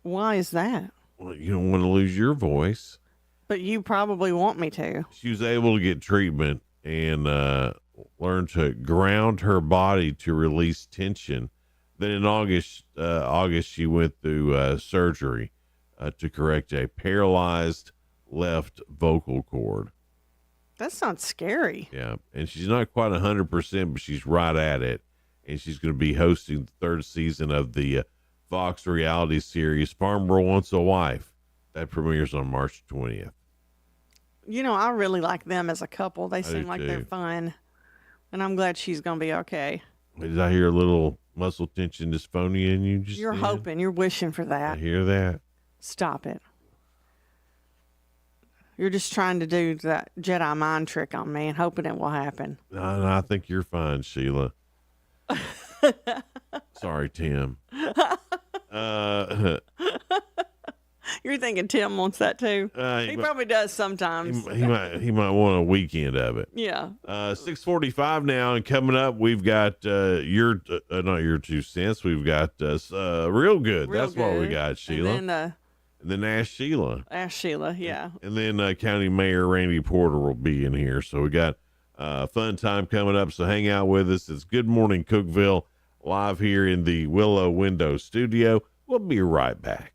Why is that? Well, you don't want to lose your voice. But you probably want me to. She was able to get treatment and learn to ground her body to release tension. Then in August, she went through surgery to correct a paralyzed left vocal cord. That's not scary. Yeah, and she's not quite 100%, but she's right at it. And she's going to be hosting the 3rd season of the Fox reality series Farmer Wants a Wife. That premieres on March 20th. I really like them as a couple. They seem do like too. they're fun. And I'm glad she's going to be okay. Did I hear a little muscle tension dysphonia in you just You're then? hoping. You're wishing for I that. hear that. Stop it. You're just trying to do that Jedi mind trick on me and hoping it will happen. No, I think you're fine, Sheila. Sorry, Tim. You're thinking Tim wants that too. He probably does sometimes. He might want a weekend of it. Yeah. 6:45 now, and coming up, we've got not your 2 cents. We've got real good. That's what we got, Sheila. And then Ask Sheila. Ask Sheila, yeah. And then County Mayor Randy Porter will be in here. So we got fun time coming up. So hang out with us. It's Good Morning Cookeville live here in the Willow Window Studio. We'll be right back.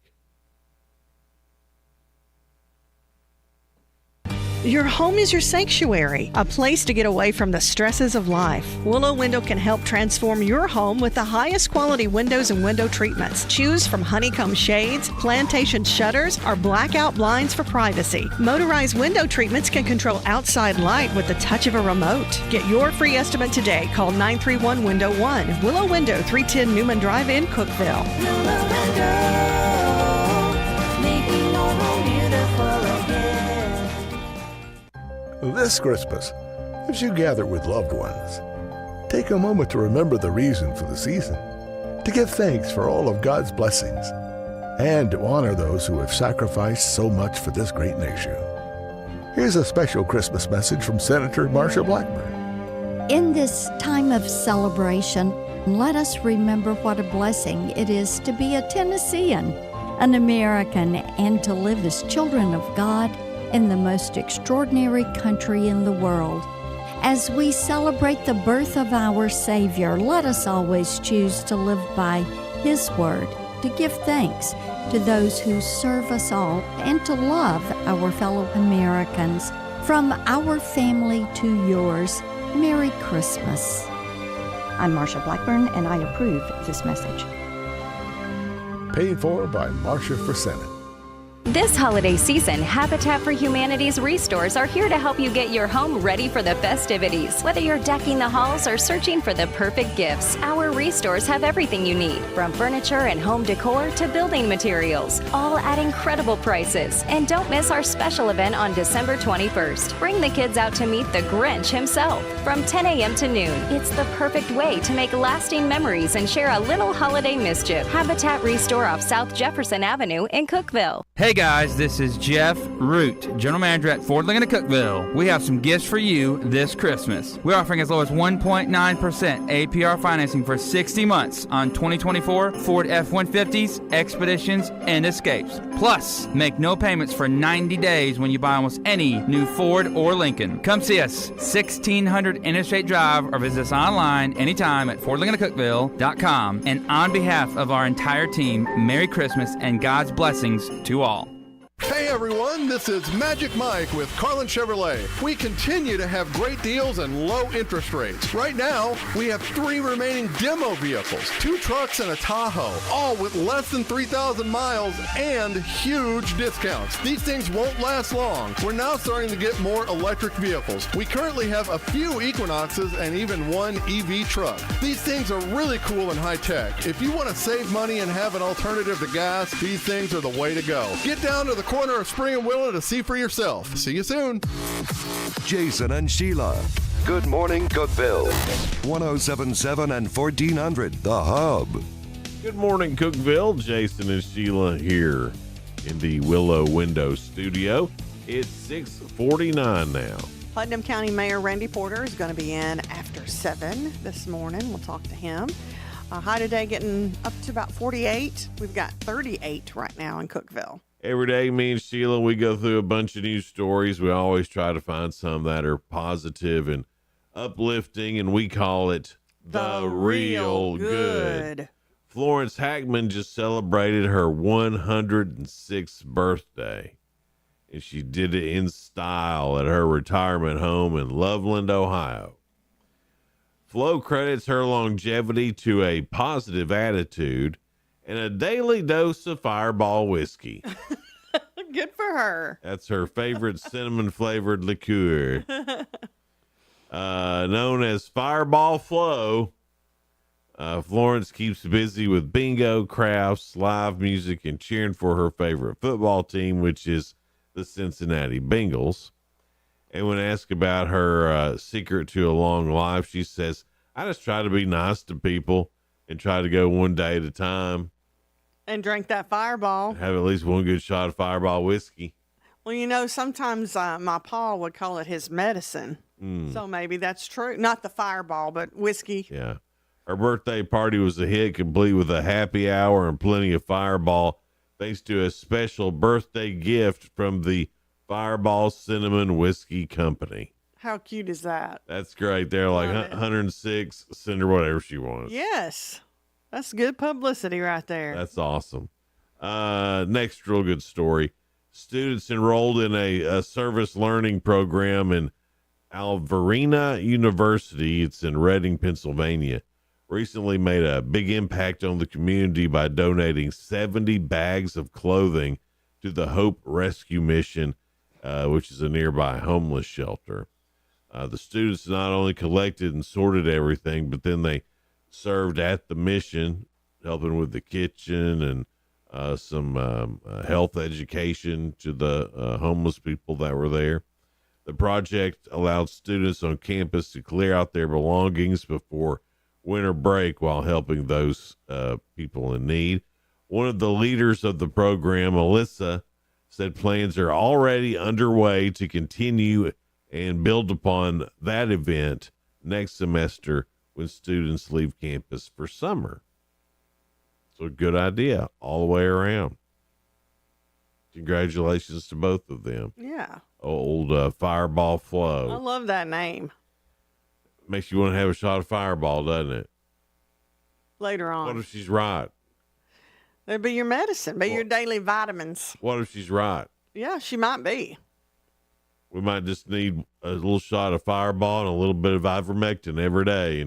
Your home is your sanctuary, a place to get away from the stresses of life. Willow Window can help transform your home with the highest quality windows and window treatments. Choose from honeycomb shades, plantation shutters, or blackout blinds for privacy. Motorized window treatments can control outside light with the touch of a remote. Get your free estimate today. Call 931-WINDOW-1. Willow Window, 310 Newman Drive in Cookeville. Willow Window, making your home beautiful again. This Christmas, as you gather with loved ones, take a moment to remember the reason for the season, to give thanks for all of God's blessings, and to honor those who have sacrificed so much for this great nation. Here's a special Christmas message from Senator Marsha Blackburn. In this time of celebration, let us remember what a blessing it is to be a Tennessean, an American, and to live as children of God in the most extraordinary country in the world. As we celebrate the birth of our Savior, let us always choose to live by His word, to give thanks to those who serve us all, and to love our fellow Americans. From our family to yours, Merry Christmas. I'm Marsha Blackburn, and I approve this message. Paid for by Marsha for Senate. This holiday season, Habitat for Humanity's Restores are here to help you get your home ready for the festivities. Whether you're decking the halls or searching for the perfect gifts, our restores have everything you need, from furniture and home decor to building materials, all at incredible prices. And don't miss our special event on December 21st. Bring the kids out to meet the Grinch himself from 10 a.m. to noon. It's the perfect way to make lasting memories and share a little holiday mischief. Habitat Restore off South Jefferson Avenue in Cookeville. Hey guys, this is Jeff Root, General Manager at Ford Lincoln of Cookeville. We have some gifts for you this Christmas. We're offering as low as 1.9% APR financing for 60 months on 2024 Ford F-150s, Expeditions, and Escapes. Plus, make no payments for 90 days when you buy almost any new Ford or Lincoln. Come see us, 1600 Interstate Drive, or visit us online anytime at FordLincolnofCookeville.com. And on behalf of our entire team, Merry Christmas and God's blessings to all. Hey everyone, this is Magic Mike with Carlin Chevrolet. We continue to have great deals and low interest rates. Right now, we have 3 remaining demo vehicles, 2 trucks and a Tahoe, all with less than 3,000 miles and huge discounts. These things won't last long. We're now starting to get more electric vehicles. We currently have a few Equinoxes and even 1 EV truck. These things are really cool and high tech. If you want to save money and have an alternative to gas, these things are the way to go. Get down to the corner of Spring and Willow to see for yourself. See you soon. Jason and Sheila. Good morning, Cookeville. 1077 and 1400, The Hub. Good morning, Cookeville. Jason and Sheila here in the Willow Window Studio. It's 6:49 now. Putnam County Mayor Randy Porter is going to be in after 7 this morning. We'll talk to him. High today getting up to about 48. We've got 38 right now in Cookeville. Every day, me and Sheila, we go through a bunch of news stories. We always try to find some that are positive and uplifting, and we call it The Real Good. Florence Hackman just celebrated her 106th birthday, and she did it in style at her retirement home in Loveland, Ohio. Flo credits her longevity to a positive attitude and a daily dose of Fireball whiskey. Good for her. That's her favorite cinnamon-flavored liqueur. Known as Fireball Flo, Florence keeps busy with bingo, crafts, live music, and cheering for her favorite football team, which is the Cincinnati Bengals. And when asked about her secret to a long life, she says, I just try to be nice to people and try to go one day at a time. And drink that Fireball. Have at least one good shot of Fireball whiskey. Well, you know, sometimes my pa would call it his medicine. So maybe that's true. Not the Fireball, but whiskey. Yeah. Her birthday party was a hit, complete with a happy hour and plenty of Fireball, thanks to a special birthday gift from the Fireball Cinnamon Whiskey Company. How cute is that? That's great. They're like 106, send her whatever she wants. Yes. That's good publicity right there. That's awesome. Next real good story. Students enrolled in a service learning program in Alvarina University, it's in Reading, Pennsylvania, recently made a big impact on the community by donating 70 bags of clothing to the Hope Rescue Mission, which is a nearby homeless shelter. The students not only collected and sorted everything, but then they served at the mission, helping with the kitchen and some health education to the homeless people that were there. The project allowed students on campus to clear out their belongings before winter break while helping those people in need. One of the leaders of the program, Alyssa, said plans are already underway to continue and build upon that event next semester when students leave campus for summer. So a good idea all the way around. Congratulations to both of them. Yeah. Old Fireball Flo. I love that name. Makes you want to have a shot of Fireball, doesn't it? Later on. What if she's right? That'd be your medicine, be your daily vitamins. What if she's right? Yeah, she might be. We might just need a little shot of Fireball and a little bit of ivermectin every day,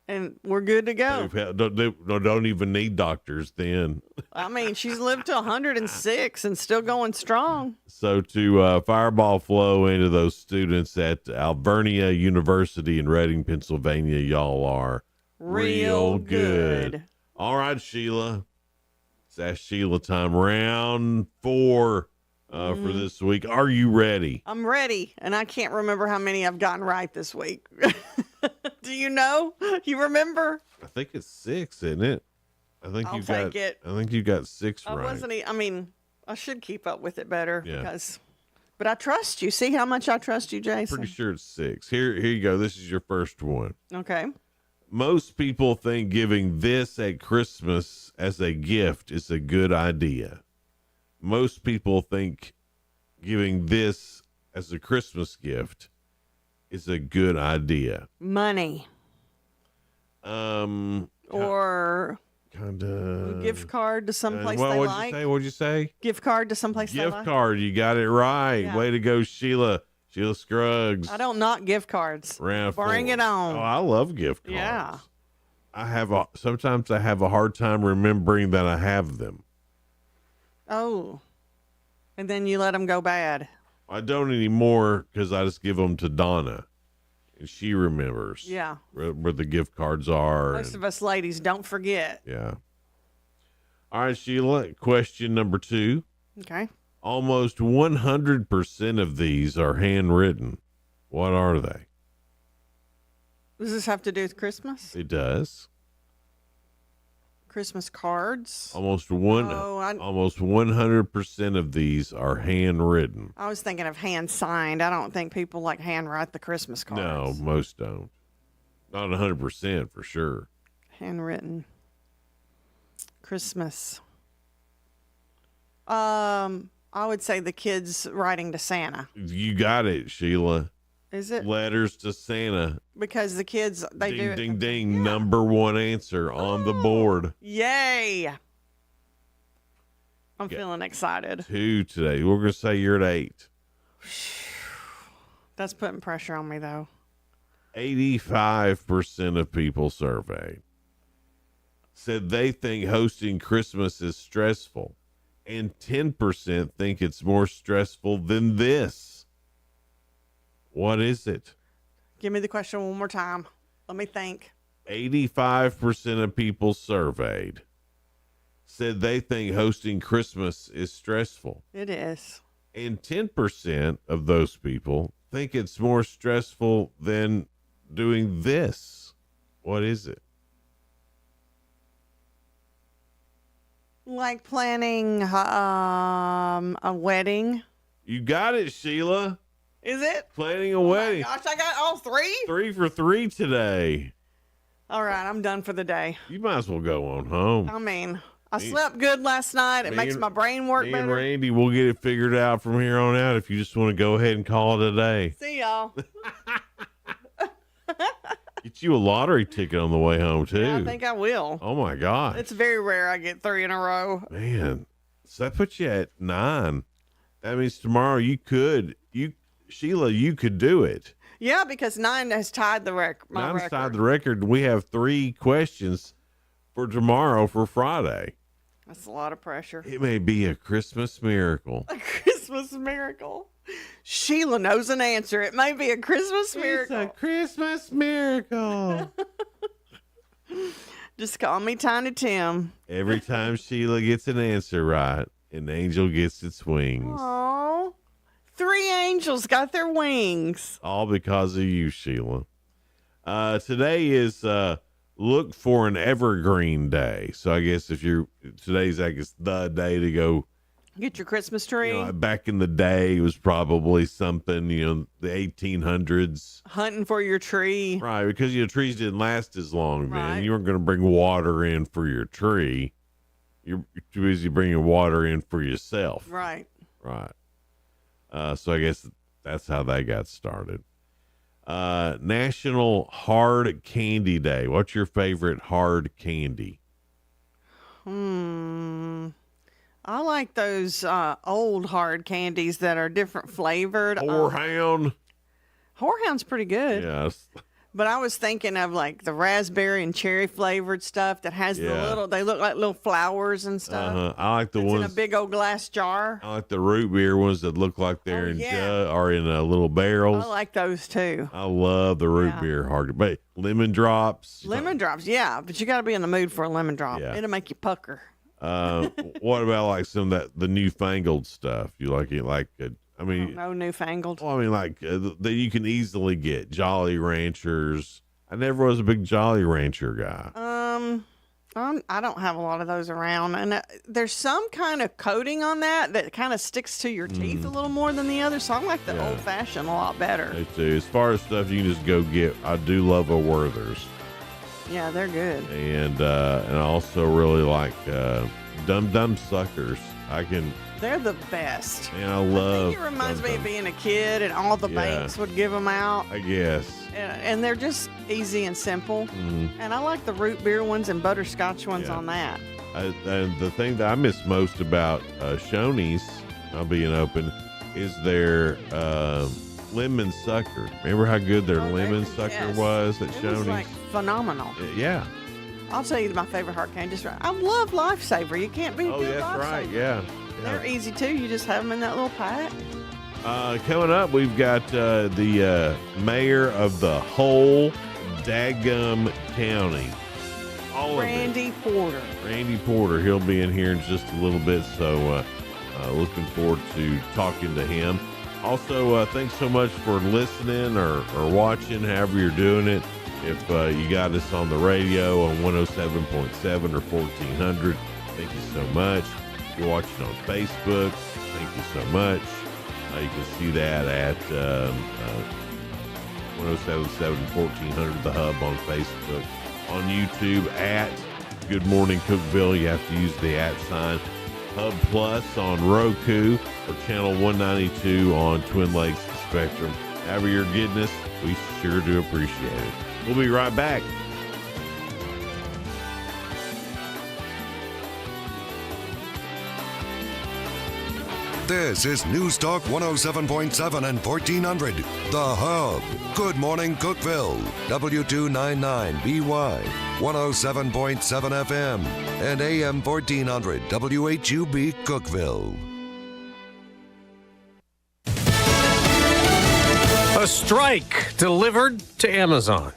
and we're good to go. Don't even need doctors then. I mean, she's lived to 106 and still going strong. So to Fireball Flo and to those students at Alvernia University in Reading, Pennsylvania, y'all are real good. All right, Sheila. It's Ask Sheila time. Round 4 for this week. Are you ready? I'm ready, and I can't remember how many I've gotten right this week. Do you know? You remember? I think it's 6, isn't it? I think you got 6 right. I mean, I should keep up with it better but I trust you. See how much I trust you, Jason? Pretty sure it's 6. Here you go. This is your first one. Okay. Most people think giving this at Christmas as a gift is a good idea. Most people think giving this as a Christmas gift is a good idea. Money. Or kind of gift card to someplace they like. What'd you say? Gift card to someplace they like. Gift card. You got it right. Yeah. Way to go, Sheila. Sheila Scruggs. I don't knock gift cards. Round 4. Bring it on. Oh, I love gift cards. Yeah. Sometimes I have a hard time remembering that I have them. Oh. And then you let them go bad. I don't anymore because I just give them to Donna, and she remembers. Yeah. Where the gift cards are. Most of us ladies don't forget. Yeah. All right, Sheila. Question number 2. Okay. Almost 100% of these are handwritten. What are they? Does this have to do with Christmas? It does. Christmas cards? Almost 100% of these are handwritten. I was thinking of hand signed. I don't think people like handwrite the Christmas cards. No, most don't. Not 100% for sure. Handwritten. Christmas. I would say the kids writing to Santa. You got it, Sheila. Is it? Letters to Santa. Because the kids, they do it. Ding, ding, yeah. Number 1 answer on the board. Yay. I'm feeling excited. 2 today. We're going to say you're at 8. That's putting pressure on me, though. 85% of people surveyed said they think hosting Christmas is stressful, and 10% think it's more stressful than this. What is it? Give me the question one more time. Let me think. 85% of people surveyed said they think hosting Christmas is stressful. It is. And 10% of those people think it's more stressful than doing this. What is it? Like planning a wedding. You got it, Sheila. Is it? Planning a wedding. Gosh, I got all 3? 3 for 3 today. All right, I'm done for the day. You might as well go on home. I mean, I slept good last night. It makes my brain work Me better. and Randy, we'll get it figured out from here on out if you just want to go ahead and call it a day. See y'all. Get you a lottery ticket on the way home, too. Yeah, I think I will. Oh, my God. It's very rare I get 3 in a row. Man, so that puts you at 9. That means tomorrow Sheila, you could do it. Yeah, because 9 has tied the record. 9's tied the record. We have 3 questions for tomorrow for Friday. That's a lot of pressure. It may be a Christmas miracle. A Christmas miracle. Sheila knows an answer. It may be a Christmas miracle. It's a Christmas miracle. Just call me Tiny Tim. Every time Sheila gets an answer right, an angel gets its wings. Aww. 3 angels got their wings. All because of you, Sheila. Today is look for an evergreen day. So I guess today's, I guess, the day to go. Get your Christmas tree. Back in the day, it was probably something, the 1800s. Hunting for your tree. Right, because trees didn't last as long then. Right. You weren't going to bring water in for your tree. You're too busy bringing water in for yourself. Right. Right. So I guess that's how they got started. National Hard Candy Day. What's your favorite hard candy? I like those old hard candies that are different flavored. Horehound. Horehound's pretty good. Yes. But I was thinking of like the raspberry and cherry flavored stuff that has they look like little flowers and stuff. I like the it's ones in a big old glass jar. I like the root beer ones that look like they're in little barrels. I like those too. I love the root beer hard, but lemon drops. Lemon drops, yeah, but you got to be in the mood for a lemon drop. Yeah. It'll make you pucker. What about like some of the newfangled stuff? You like it like no newfangled. Well, I mean, like that you can easily get Jolly Ranchers. I never was a big Jolly Rancher guy. I don't have a lot of those around, and there's some kind of coating on that kind of sticks to your teeth a little more than the other. So I like the old fashioned a lot better. Me too. As far as stuff you can just go get, I do love a Werther's. Yeah, they're good. And I also really like Dum Dum Suckers. They're the best. And I love. I think it reminds me of being a kid, and all the banks would give them out. I guess. And they're just easy and simple. And I like the root beer ones and butterscotch ones on that. And the thing that I miss most about Shoney's, I'll being open, is their lemon sucker. Remember how good their lemon sucker was at Shoney's? Was like phenomenal. Yeah. I'll tell you my favorite hard candy. I love Lifesaver. You can't beat good that's Lifesaver. right. Yeah. They're easy too. You just have them in that little pack. Coming up, we've got the mayor of the whole daggum county. Randy Porter. Randy Porter. He'll be in here in just a little bit, so looking forward to talking to him. Also, thanks so much for listening or watching, however you're doing it. If you got us on the radio on 107.7 or 1400, thank you so much. If you're watching on Facebook, thank you so much. You can see that at 107.7 1400 The Hub on Facebook. On YouTube at Good Morning Cookeville, you have to use the @ Hub Plus on Roku or channel 192 on Twin Lakes Spectrum. However you're getting us, we sure do appreciate it. We'll be right back. This is News Talk 107.7 and 1400. The Hub. Good morning, Cookeville. W299BY. 107.7 FM. And AM 1400 WHUB Cookeville. A strike delivered to Amazon.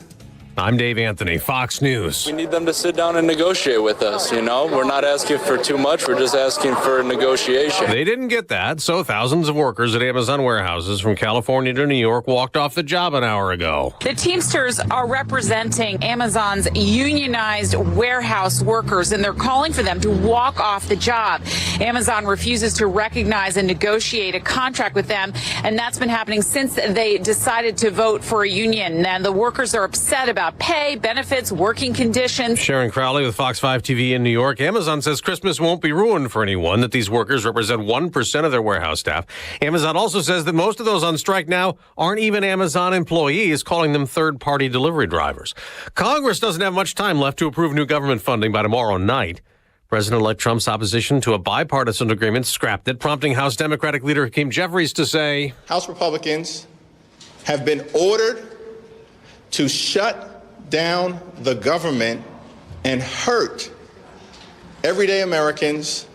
I'm Dave Anthony, Fox News. We need them to sit down and negotiate with us, you know? We're not asking for too much, we're just asking for a negotiation. They didn't get that, so thousands of workers at Amazon warehouses from California to New York walked off the job an hour ago. The Teamsters are representing Amazon's unionized warehouse workers, and they're calling for them to walk off the job. Amazon refuses to recognize and negotiate a contract with them, and that's been happening since they decided to vote for a union. And the workers are upset about pay, benefits, working conditions. Sharon Crowley with Fox 5 TV in New York. Amazon says Christmas won't be ruined for anyone, that these workers represent 1% of their warehouse staff. Amazon also says that most of those on strike now aren't even Amazon employees, calling them third-party delivery drivers. Congress doesn't have much time left to approve new government funding by tomorrow night. President-elect Trump's opposition to a bipartisan agreement scrapped it, prompting House Democratic leader Hakeem Jeffries to say, House Republicans have been ordered to shut down the government and hurt everyday Americans.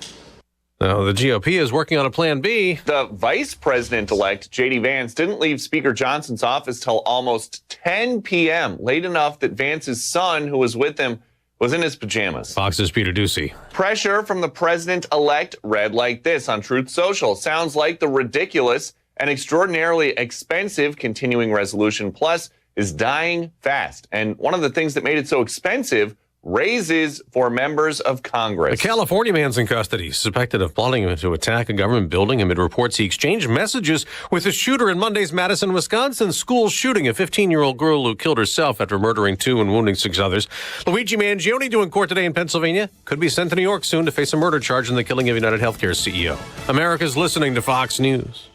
Now, the GOP is working on a plan B. The vice president-elect, J.D. Vance, didn't leave Speaker Johnson's office till almost 10 p.m., late enough that Vance's son, who was with him, was in his pajamas. Fox's Peter Ducey. Pressure from the president-elect read like this on Truth Social. Sounds like the ridiculous and extraordinarily expensive Continuing Resolution Plus is dying fast. And one of the things that made it so expensive, raises for members of Congress. A California man's in custody, suspected of plotting to attack a government building amid reports he exchanged messages with a shooter in Monday's Madison, Wisconsin school shooting, a 15-year-old girl who killed herself after murdering 2 and wounding 6 others. Luigi Mangione due in court today in Pennsylvania. Could be sent to New York soon to face a murder charge in the killing of United Healthcare's CEO. America's listening to Fox News.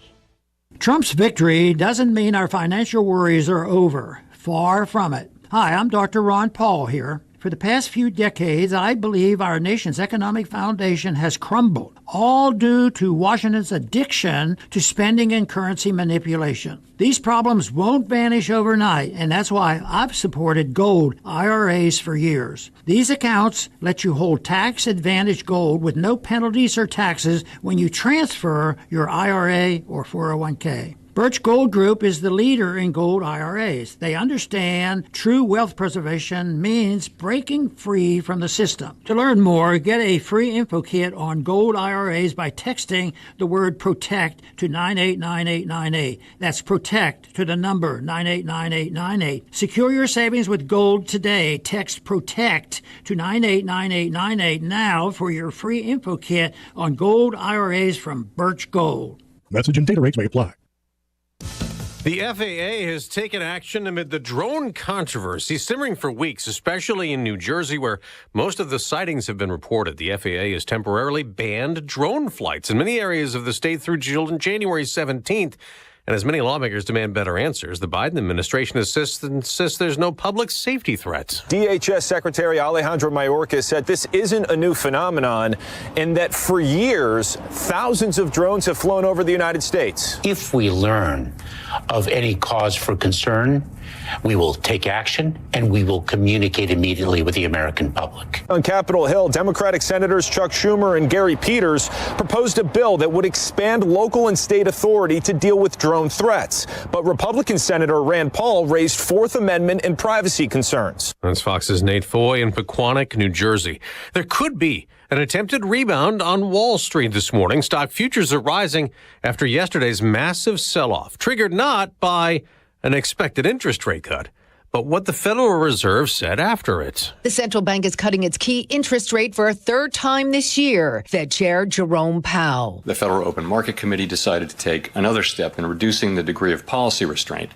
Trump's victory doesn't mean our financial worries are over. Far from it. Hi, I'm Dr. Ron Paul here. For the past few decades, I believe our nation's economic foundation has crumbled, all due to Washington's addiction to spending and currency manipulation. These problems won't vanish overnight, and that's why I've supported gold IRAs for years. These accounts let you hold tax-advantaged gold with no penalties or taxes when you transfer your IRA or 401k. Birch Gold Group is the leader in gold IRAs. They understand true wealth preservation means breaking free from the system. To learn more, get a free info kit on gold IRAs by texting the word PROTECT to 989898. That's PROTECT to the number 989898. Secure your savings with gold today. Text PROTECT to 989898 now for your free info kit on gold IRAs from Birch Gold. Message and data rates may apply. The FAA has taken action amid the drone controversy simmering for weeks, especially in New Jersey, where most of the sightings have been reported. The FAA has temporarily banned drone flights in many areas of the state through January 17th. And as many lawmakers demand better answers, the Biden administration insists there's no public safety threat. DHS Secretary Alejandro Mayorkas said this isn't a new phenomenon and that for years, thousands of drones have flown over the United States. If we learn of any cause for concern, we will take action and we will communicate immediately with the American public. On Capitol Hill, Democratic Senators Chuck Schumer and Gary Peters proposed a bill that would expand local and state authority to deal with drone threats. But Republican Senator Rand Paul raised Fourth Amendment and privacy concerns. That's Fox's Nate Foy in Pequannock, New Jersey. There could be an attempted rebound on Wall Street this morning. Stock futures are rising after yesterday's massive sell-off, triggered not by an expected interest rate cut, but what the Federal Reserve said after it. The central bank is cutting its key interest rate for a third time this year. Fed Chair Jerome Powell. The Federal Open Market Committee decided to take another step in reducing the degree of policy restraint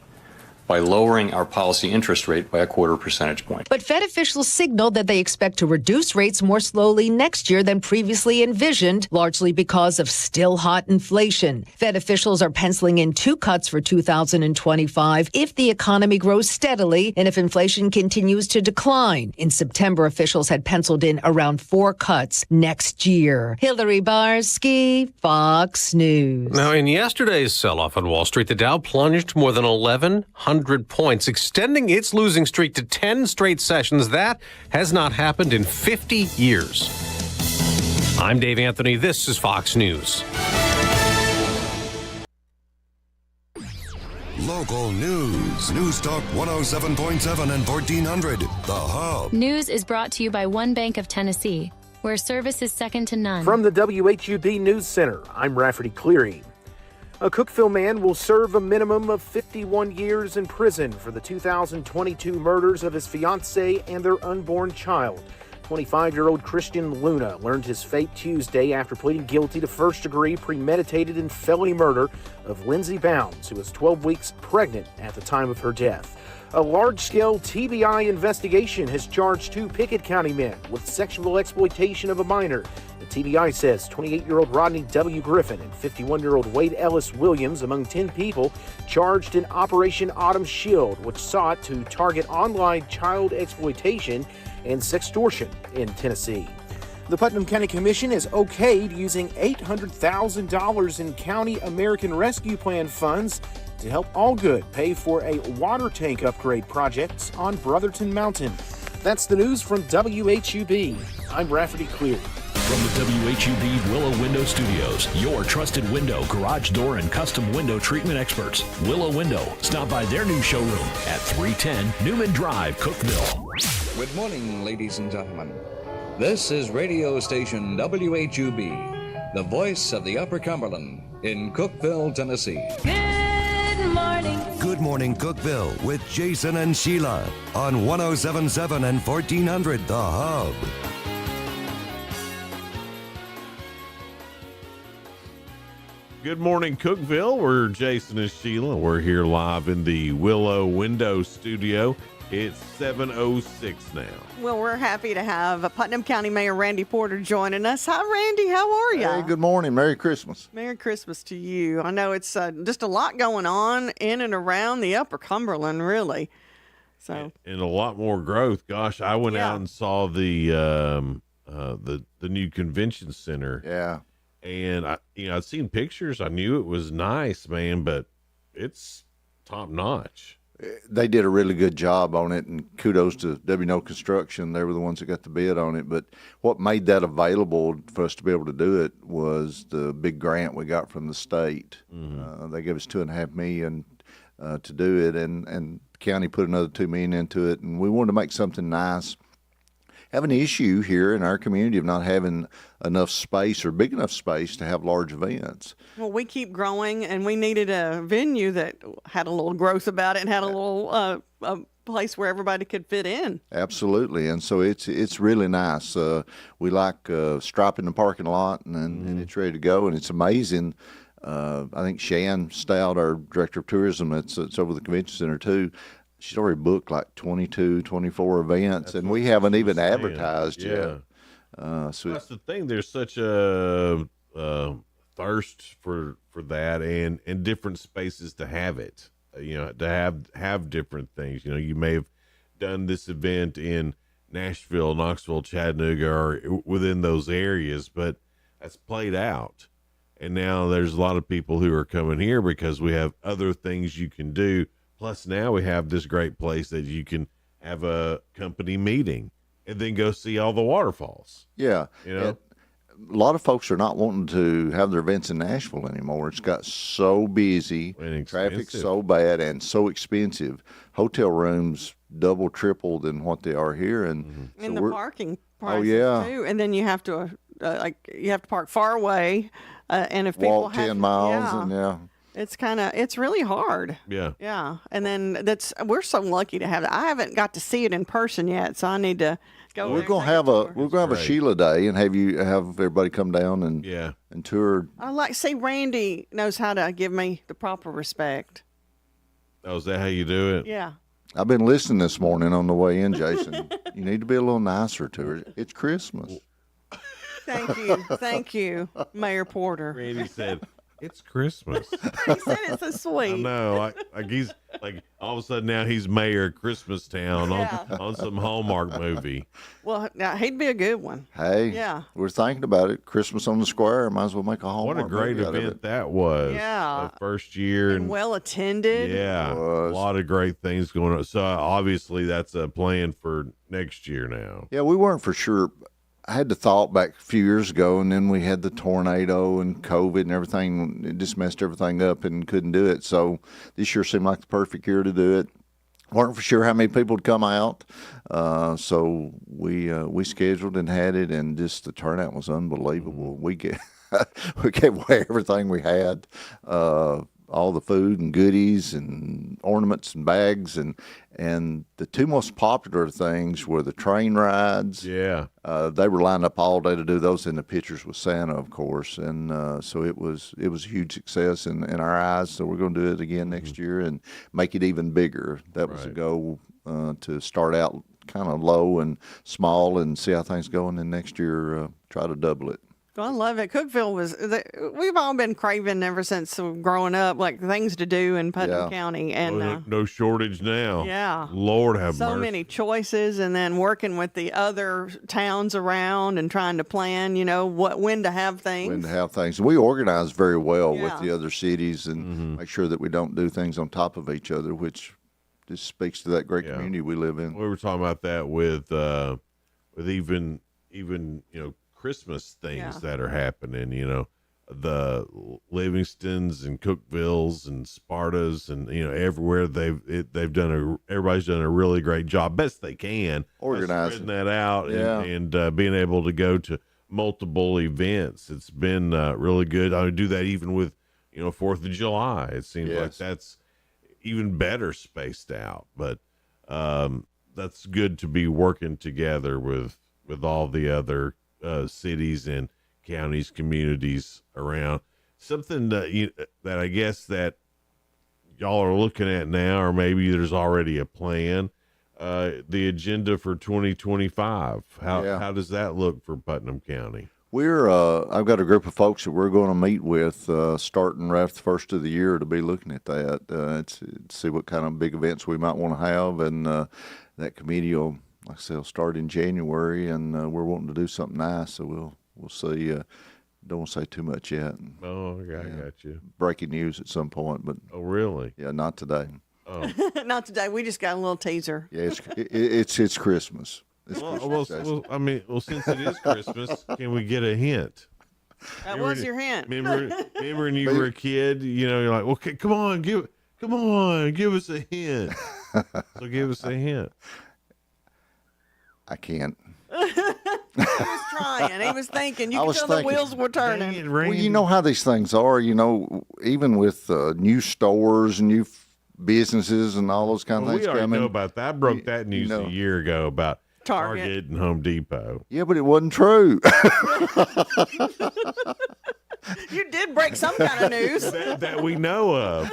by lowering our policy interest rate by 0.25 percentage point. But Fed officials signaled that they expect to reduce rates more slowly next year than previously envisioned, largely because of still hot inflation. Fed officials are penciling in 2 cuts for 2025 if the economy grows steadily and if inflation continues to decline. In September, officials had penciled in around 4 cuts next year. Hillary Barsky, Fox News. Now, in yesterday's sell-off on Wall Street, the Dow plunged more than 1,100 points, extending its losing streak to 10 straight sessions. That has not happened in 50 years. I'm Dave Anthony. This is Fox News. Local news. News Talk 107.7 and 1400. The Hub. News is brought to you by One Bank of Tennessee, where service is second to none. From the WHUB News Center, I'm Rafferty Cleary. A Cookeville man will serve a minimum of 51 years in prison for the 2022 murders of his fiancée and their unborn child. 25-year-old Christian Luna learned his fate Tuesday after pleading guilty to first-degree premeditated and felony murder of Lindsay Bounds, who was 12 weeks pregnant at the time of her death. A large-scale TBI investigation has charged 2 Pickett County men with sexual exploitation of a minor. The TBI says 28-year-old Rodney W. Griffin and 51-year-old Wade Ellis Williams among 10 people charged in Operation Autumn Shield, which sought to target online child exploitation and sextortion in Tennessee. The Putnam County Commission has okayed using $800,000 in County American Rescue Plan funds to help Allgood pay for a water tank upgrade project on Brotherton Mountain. That's the news from WHUB. I'm Rafferty Cleary. From the WHUB Willow Window Studios, your trusted window, garage door, and custom window treatment experts. Willow Window. Stop by their new showroom at 310 Newman Drive, Cookeville. Good morning, ladies and gentlemen. This is radio station WHUB, the voice of the Upper Cumberland in Cookeville, Tennessee. Good morning. Good morning, Cookeville, with Jason and Sheila on 107.7 and 1400 The Hub. Good morning, Cookeville. We're Jason and Sheila. We're here live in the Willow Window Studio. It's 7:06 now. Well, we're happy to have Putnam County Mayor Randy Porter joining us. Hi, Randy. How are you? Hey, good morning. Merry Christmas. Merry Christmas to you. I know it's just a lot going on in and around the Upper Cumberland, really. So And a lot more growth. Gosh, I went out and saw the new convention center. Yeah. And I'd seen pictures. I knew it was nice, man, but it's top notch. They did a really good job on it, and kudos to W&O Construction. They were the ones that got the bid on it. But what made that available for us to be able to do it was the big grant we got from the state. Mm-hmm. They gave us $2.5 million to do it, and the county put another $2 million into it. And we wanted to make something nice. Have an issue here in our community of not having enough space or big enough space to have large events. Well, we keep growing, and we needed a venue that had a little growth about it and had a little a place where everybody could fit in. Absolutely, and so it's really nice. We like striping the parking lot, and it's ready to go, and it's amazing. I think Shan Stout, our director of tourism, it's over the convention center too. She's already booked like 22, 24 events, and we haven't even advertised yet. So that's the thing. There's such a thirst for that and different spaces to have it. To have different things. You may have done this event in Nashville, Knoxville, Chattanooga, or within those areas, but that's played out. And now there's a lot of people who are coming here because we have other things you can do. Plus, now we have this great place that you can have a company meeting and then go see all the waterfalls. Yeah. A lot of folks are not wanting to have their events in Nashville anymore. It's got so busy, traffic's so bad, and so expensive. Hotel rooms double, triple than what they are here, and the parking prices too. And then you have to park far away, and if people walk 10 miles, and it's really hard. Yeah. Yeah. And then we're so lucky to have it. I haven't got to see it in person yet, so I need to go. We're going to have a Sheila Day and have everybody come down and tour. I like see Randy knows how to give me the proper respect. Oh, is that how you do it? Yeah. I've been listening this morning on the way in, Jason. You need to be a little nicer to her. It's Christmas. Thank you, Mayor Porter. Randy said, "It's Christmas." He said it so sweet. I know. Like he's like all of a sudden now he's mayor of Christmas Town on some Hallmark movie. Well, now he'd be a good one. Hey, yeah, we're thinking about it. Christmas on the Square. Might as well make a Hallmark. What a great event that was. Yeah, the first year and well attended. Yeah, a lot of great things going on. So obviously that's a plan for next year now. Yeah, we weren't for sure I had the thought back a few years ago, and then we had the tornado and COVID and everything. It just messed everything up and couldn't do it. So this year seemed like the perfect year to do it. Weren't for sure how many people would come out, so we scheduled and had it, and just the turnout was unbelievable. We gave away everything we had. All the food and goodies and ornaments and bags, and the two most popular things were the train rides. Yeah. They were lined up all day to do those, and the pictures with Santa, of course. And so it was a huge success in our eyes. So we're going to do it again next year and make it even bigger. That was the goal, to start out kind of low and small and see how things go, and then next year try to double it. I love it. Cookeville we've all been craving ever since growing up, like things to do in Putnam County. And no shortage now. Yeah. Lord have mercy. So many choices, and then working with the other towns around and trying to plan, when to have things. When to have things. We organize very well with the other cities and make sure that we don't do things on top of each other, which just speaks to that great community we live in. We were talking about that with even Christmas things that are happening, the Livingstons and Cookevilles and Spartas and everywhere everybody's done a really great job, best they can, organizing that out and being able to go to multiple events. It's been really good. I would do that even with 4th of July. It seems like that's even better spaced out, but that's good to be working together with all the other cities and counties, communities around. Something that I guess that y'all are looking at now, or maybe there's already a plan. The agenda for 2025. How does that look for Putnam County? I've got a group of folks that we're going to meet with starting right at the first of the year to be looking at that. To see what kind of big events we might want to have, and that committee will, like I said, will start in January, and we're wanting to do something nice, so we'll see. Don't want to say too much yet. Oh, okay, I got you. Breaking news at some point, but really? Yeah, not today. Oh, not today. We just got a little teaser. Yeah, it's Christmas. Well, since it is Christmas, can we get a hint? That was your hint. Remember when you were a kid? You're like, okay, come on, give us a hint. So give us a hint. I can't. He was trying. He was thinking. You could tell the wheels were turning. Well, you know how these things are. Even with new stores and new businesses and all those kind of things we already coming. know about that. I broke that news a year ago about Target and Home Depot. Yeah, but it wasn't true. You did break some kind of news that we know of.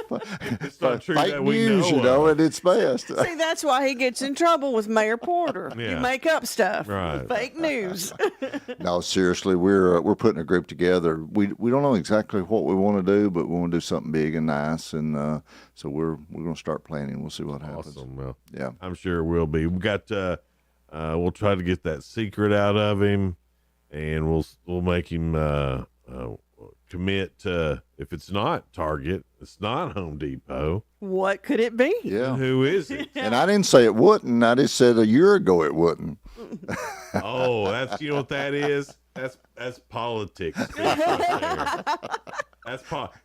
It's not true fake that we news, know of. at its best. See, that's why he gets in trouble with Mayor Porter. Yeah. You make up stuff. Right. Fake news. No, seriously, we're putting a group together. We don't know exactly what we want to do, but we want to do something big and nice, and so we're going to start planning. We'll see what happens. Awesome. Well, yeah, I'm sure it will be. We got. We'll try to get that secret out of him, and we'll make him commit to, if it's not Target, it's not Home Depot. What could it be? Yeah. Who is it? And I didn't say it wouldn't. I just said a year ago it wouldn't. Oh, that's what that is. That's politics. Right there.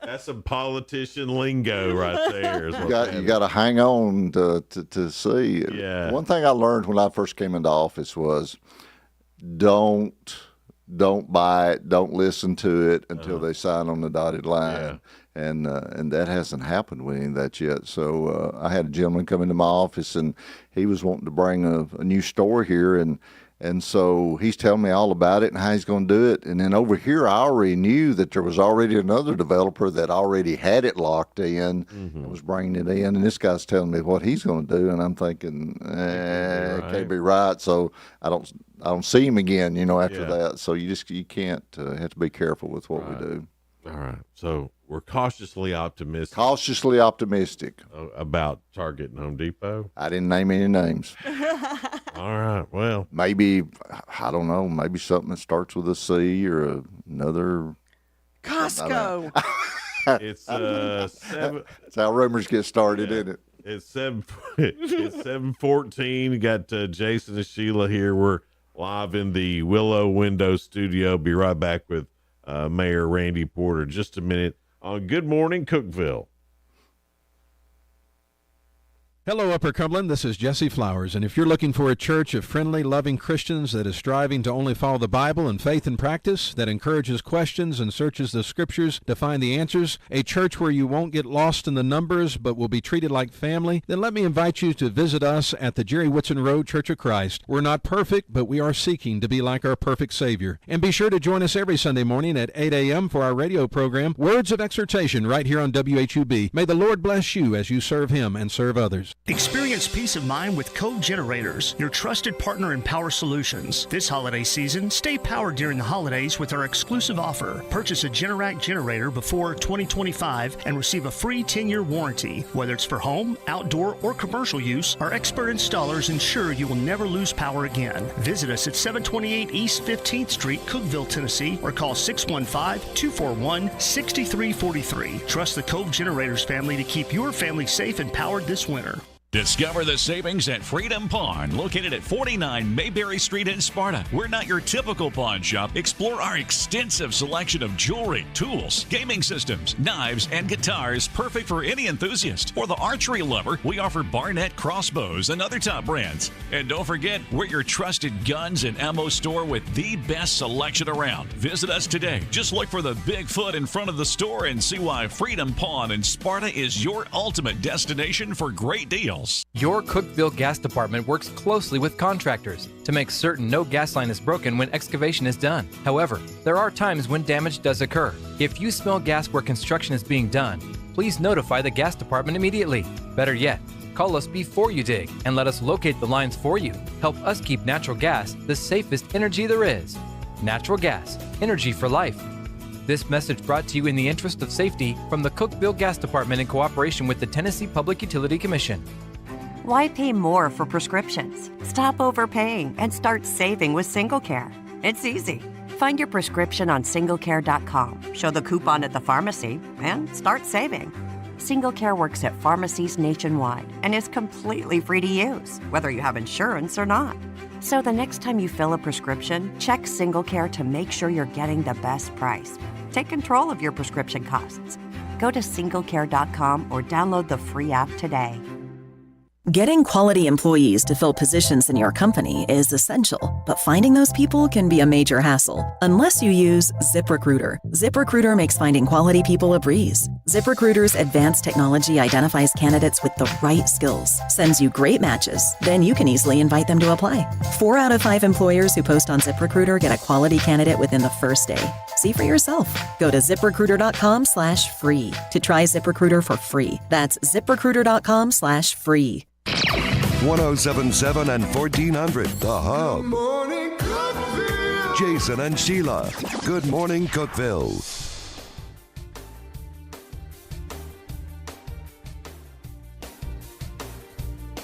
That's some politician lingo right there. You got to hang on to see. Yeah. One thing I learned when I first came into office was don't buy it, don't listen to it until they sign on the dotted line. Yeah. And that hasn't happened with any of that yet. So I had a gentleman come into my office, and he was wanting to bring a new store here, and so he's telling me all about it and how he's going to do it. And then over here, I already knew that there was already another developer that already had it locked in and was bringing it in. And this guy's telling me what he's going to do, and I'm thinking, it can't be right. So I don't see him again, after that. So you can't have to be careful with what we do. All right. So we're cautiously optimistic. About Target and Home Depot. I didn't name any names. All right. Well, maybe, I don't know, maybe something that starts with a C or another. Costco. It's 7. That's how rumors get started, isn't it? It's 7. It's 7:14. Got Jason and Sheila here. We're live in the Willow Window Studio. Be right back with Mayor Randy Porter just a minute on Good Morning Cookeville. Hello, Upper Cumberland. This is Jesse Flowers, and if you're looking for a church of friendly, loving Christians that is striving to only follow the Bible in faith and practice, that encourages questions and searches the Scriptures to find the answers, a church where you won't get lost in the numbers but will be treated like family, then let me invite you to visit us at the Jerry Whitson Road Church of Christ. We're not perfect, but we are seeking to be like our perfect Savior. And be sure to join us every Sunday morning at 8 a.m. for our radio program, Words of Exhortation, right here on WHUB. May the Lord bless you as you serve Him and serve others. Experience peace of mind with Cove Generators, your trusted partner in power solutions. This holiday season, stay powered during the holidays with our exclusive offer. Purchase a Generac generator before 2025 and receive a free 10-year warranty. Whether it's for home, outdoor, or commercial use, our expert installers ensure you will never lose power again. Visit us at 728 East 15th Street, Cookeville, Tennessee, or call 615-241-6343. Trust the Cove Generators family to keep your family safe and powered this winter. Discover the savings at Freedom Pawn, located at 49 Mayberry Street in Sparta. We're not your typical pawn shop. Explore our extensive selection of jewelry, tools, gaming systems, knives, and guitars, perfect for any enthusiast. For the archery lover, we offer Barnett crossbows and other top brands. And don't forget, we're your trusted guns and ammo store with the best selection around. Visit us today. Just look for the Bigfoot in front of the store and see why Freedom Pawn in Sparta is your ultimate destination for great deals. Your Cookeville Gas Department works closely with contractors to make certain no gas line is broken when excavation is done. However, there are times when damage does occur. If you smell gas where construction is being done, please notify the gas department immediately. Better yet, call us before you dig and let us locate the lines for you. Help us keep natural gas the safest energy there is. Natural gas, energy for life. This message brought to you in the interest of safety from the Cookeville Gas Department in cooperation with the Tennessee Public Utility Commission. Why pay more for prescriptions? Stop overpaying and start saving with SingleCare. It's easy. Find your prescription on singlecare.com, show the coupon at the pharmacy, and start saving. SingleCare works at pharmacies nationwide and is completely free to use, whether you have insurance or not. So the next time you fill a prescription, check SingleCare to make sure you're getting the best price. Take control of your prescription costs. Go to singlecare.com or download the free app today. Getting quality employees to fill positions in your company is essential, but finding those people can be a major hassle unless you use ZipRecruiter. ZipRecruiter makes finding quality people a breeze. ZipRecruiter's advanced technology identifies candidates with the right skills, sends you great matches, then you can easily invite them to apply. 4 out of 5 employers who post on ZipRecruiter get a quality candidate within the first day. See for yourself. Go to ZipRecruiter.com/free to try ZipRecruiter for free. That's ZipRecruiter.com/free. 1077 and 1400, The Hub. Good morning, Cookeville. Jason and Sheila. Good morning, Cookeville.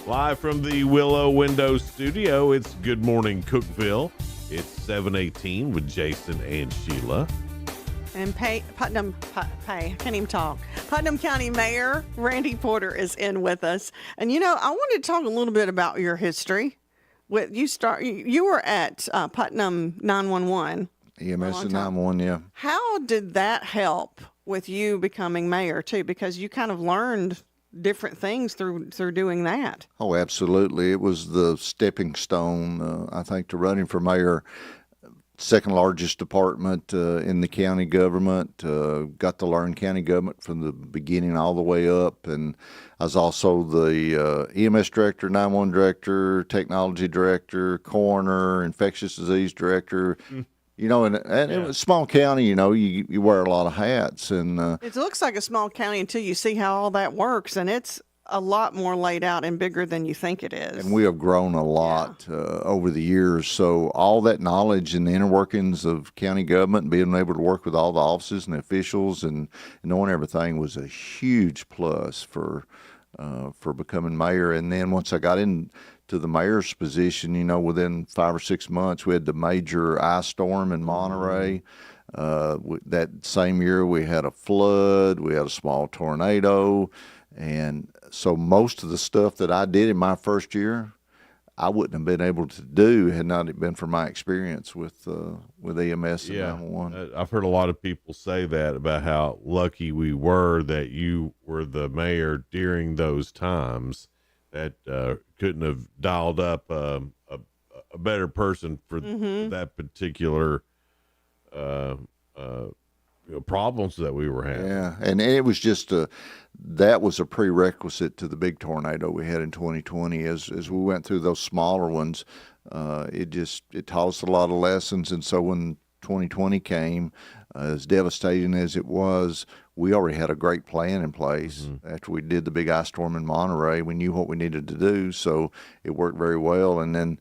Live from the Willow Window Studio, it's Good Morning Cookeville. It's 7:18 with Jason and Sheila. And Putnam County Mayor Randy Porter is in with us. And, you know, I wanted to talk a little bit about your history. You were at Putnam 911. EMS at 911, yeah. How did that help with you becoming mayor, too? Because you kind of learned different things through doing that. Oh, absolutely. It was the stepping stone, I think, to running for mayor. Second largest department in the county government. Got to learn county government from the beginning all the way up. And I was also the EMS director, 911 director, technology director, coroner, infectious disease director. You know, and it was a small county, you know, you wear a lot of hats. And it looks like a small county until you see how all that works. And it's a lot more laid out and bigger than you think it is. And we have grown a lot over the years. So all that knowledge and the inner workings of county government and being able to work with all the offices and the officials and knowing everything was a huge plus for becoming mayor. And then once I got into the mayor's position, you know, within 5 or 6 months, we had the major ice storm in Monterey. That same year, we had a flood. We had a small tornado. And so most of the stuff that I did in my first year, I wouldn't have been able to do had not it been for my experience with EMS and 911. I've heard a lot of people say that about how lucky we were that you were the mayor during those times. That couldn't have dialed up a better person for that particular problems that we were having. Yeah, and it was just that was a prerequisite to the big tornado we had in 2020. As we went through those smaller ones, it taught us a lot of lessons. And so when 2020 came, as devastating as it was, we already had a great plan in place. After we did the big ice storm in Monterey, we knew what we needed to do, so it worked very well. And then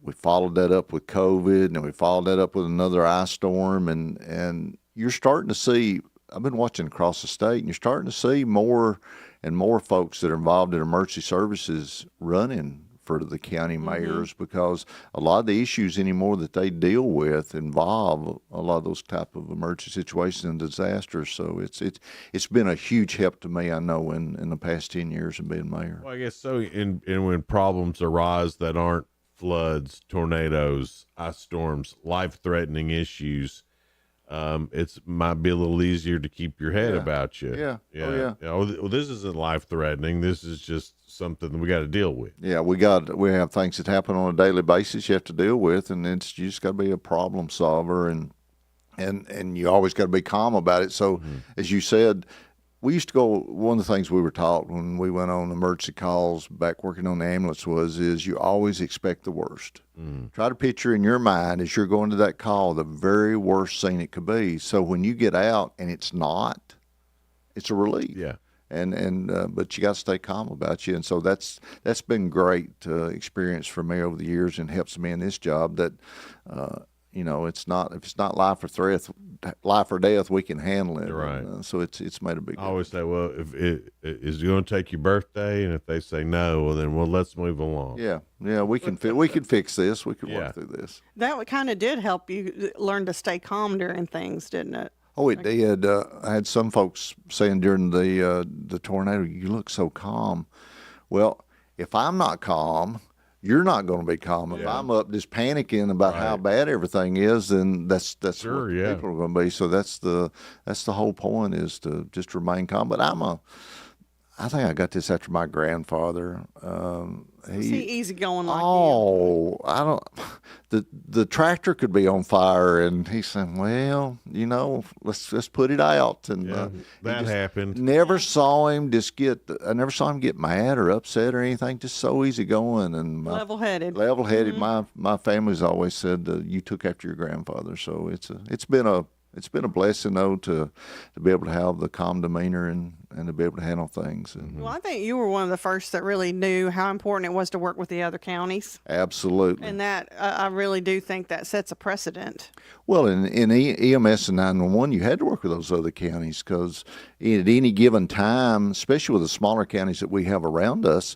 we followed that up with COVID, and we followed that up with another ice storm, and you're starting to see, I've been watching across the state, and you're starting to see more and more folks that are involved in emergency services running for the county mayors, because a lot of the issues anymore that they deal with involve a lot of those type of emergency situations and disasters. So it's been a huge help to me, I know, in the past 10 years of being mayor. Well, I guess so. And when problems arise that aren't floods, tornadoes, ice storms, life-threatening issues, it's might be a little easier to keep your head about you. Yeah. Yeah. Oh, yeah. You know, well, this isn't life-threatening. This is just something that we got to deal with. Yeah, we have things that happen on a daily basis you have to deal with, and you just got to be a problem solver, and you always got to be calm about it. So, as you said, we used to go. One of the things we were taught when we went on emergency calls back working on the ambulance is you always expect the worst. Try to picture in your mind as you're going to that call the very worst scene it could be. So when you get out and it's not, it's a relief. Yeah. But you got to stay calm about you, and so that's been great experience for me over the years, and helps me in this job. That it's not, if it's not life or death, we can handle it. Right. So it's made a big. I always say, well, if it is going to take your birthday, and if they say no, well then let's move along. Yeah, we can fix this. We can work through this. That kind of did help you learn to stay calm during things, didn't it? Oh, it did. I had some folks saying during the tornado, "You look so calm." Well, if I'm not calm, you're not going to be calm. If I'm up just panicking about how bad everything is, then that's sure, what people are going to be. So that's the whole point, is to just remain calm. But I think I got this after my grandfather. Is he easygoing like you? I don't. The tractor could be on fire, and he said, "Well, let's put it out." And that happened. Never saw him I never saw him get mad or upset or anything. Just so easygoing and level-headed. Level-headed. My family's always said you took after your grandfather. So it's been a blessing, though, to be able to have the calm demeanor and to be able to handle things. Well, I think you were one of the first that really knew how important it was to work with the other counties. Absolutely. And that I really do think that sets a precedent. Well, in EMS and 911, you had to work with those other counties, because at any given time, especially with the smaller counties that we have around us,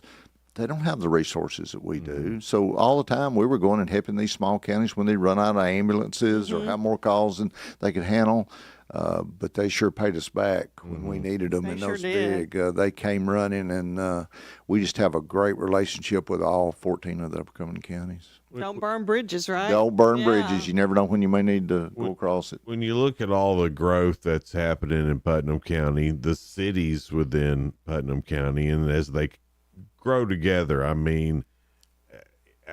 they don't have the resources that we do. So all the time we were going and helping these small counties when they run out of ambulances or have more calls than they could handle. But they sure paid us back when we needed them. They and sure those did. big, they came running, and we just have a great relationship with all 14 of the upcoming counties. Don't burn bridges, right? Don't burn bridges. You never know when you may need to go across it. When you look at all the growth that's happening in Putnam County, the cities within Putnam County, and as they grow together, I mean,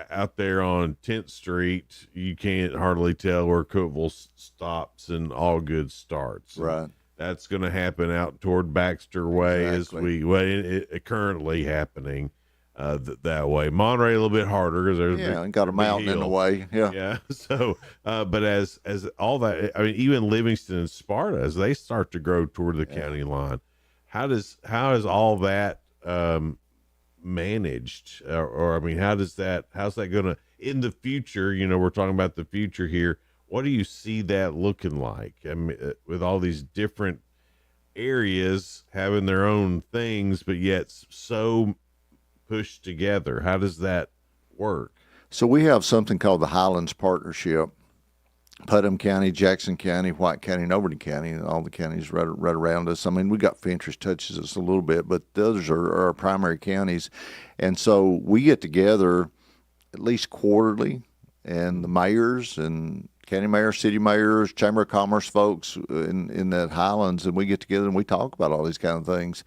out there on 10th Street, you can't hardly tell where Cookeville stops and All Good starts. Right. That's going to happen out toward Baxter Way as it currently happening that way. Monterey a little bit harder because there's got a mountain in the way. Yeah. So, but as all that, I mean, even Livingston and Sparta, as they start to grow toward the county line, how is all that managed, or I mean, how's that going to, in the future, we're talking about the future here, what do you see that looking like? I mean, with all these different areas having their own things, but yet so pushed together, how does that work? So we have something called the Highlands Partnership. Putnam County, Jackson County, White County, and Overton County, and all the counties right around us. I mean, we got Fentress touches us a little bit, but the others are our primary counties. And so we get together at least quarterly, and the mayors and county mayors, city mayors, chamber of commerce folks in that Highlands, and we get together and we talk about all these kind of things.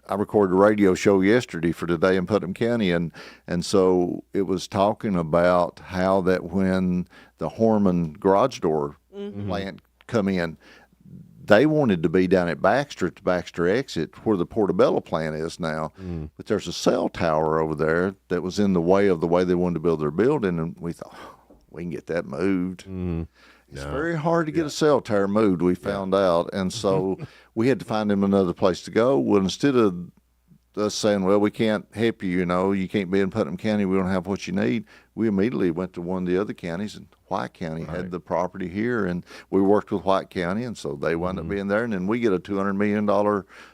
I recorded a radio show yesterday for Today in Putnam County, and so it was talking about how that when the Horman garage door plant come in, they wanted to be down at the Baxter exit, where the Portobello plant is now. But there's a cell tower over there that was in the way of the way they wanted to build their building, and we thought, we can get that moved. It's very hard to get a cell tower moved, we found out. And so we had to find them another place to go. Well, instead of us saying, well, we can't help you, you can't be in Putnam County, we don't have what you need, we immediately went to one of the other counties, and White County had the property here, and we worked with White County, and so they wound up being there. And then we get a $200 million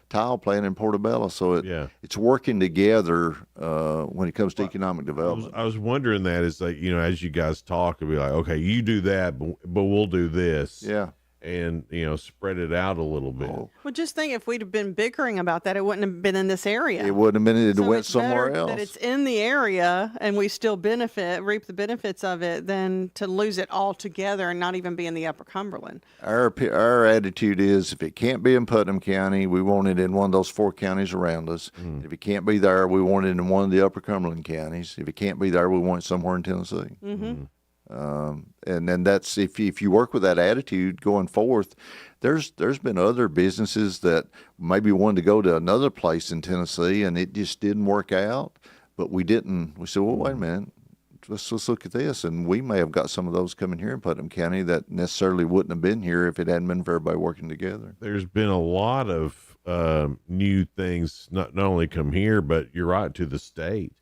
tile plant in Portobello. So it's working together when it comes to economic development. I was wondering that is like, as you guys talk, it'll be like, okay, you do that, but we'll do this. Yeah. And, spread it out a little bit. Well, just think if we'd have been bickering about that, it wouldn't have been in this area. It wouldn't have been. It went somewhere else. That it's in the area and we still reap the benefits of it, than to lose it all together and not even be in the Upper Cumberland. Our attitude is, if it can't be in Putnam County, we want it in one of those 4 counties around us. If it can't be there, we want it in one of the Upper Cumberland counties. If it can't be there, we want it somewhere in Tennessee. And then that's if you work with that attitude going forth. There's been other businesses that maybe wanted to go to another place in Tennessee, and it just didn't work out. But we didn't. We said, well, wait a minute, let's look at this, and we may have got some of those coming here in Putnam County that necessarily wouldn't have been here if it hadn't been for everybody working together. There's been a lot of new things, not only come here, but you're right, to the state.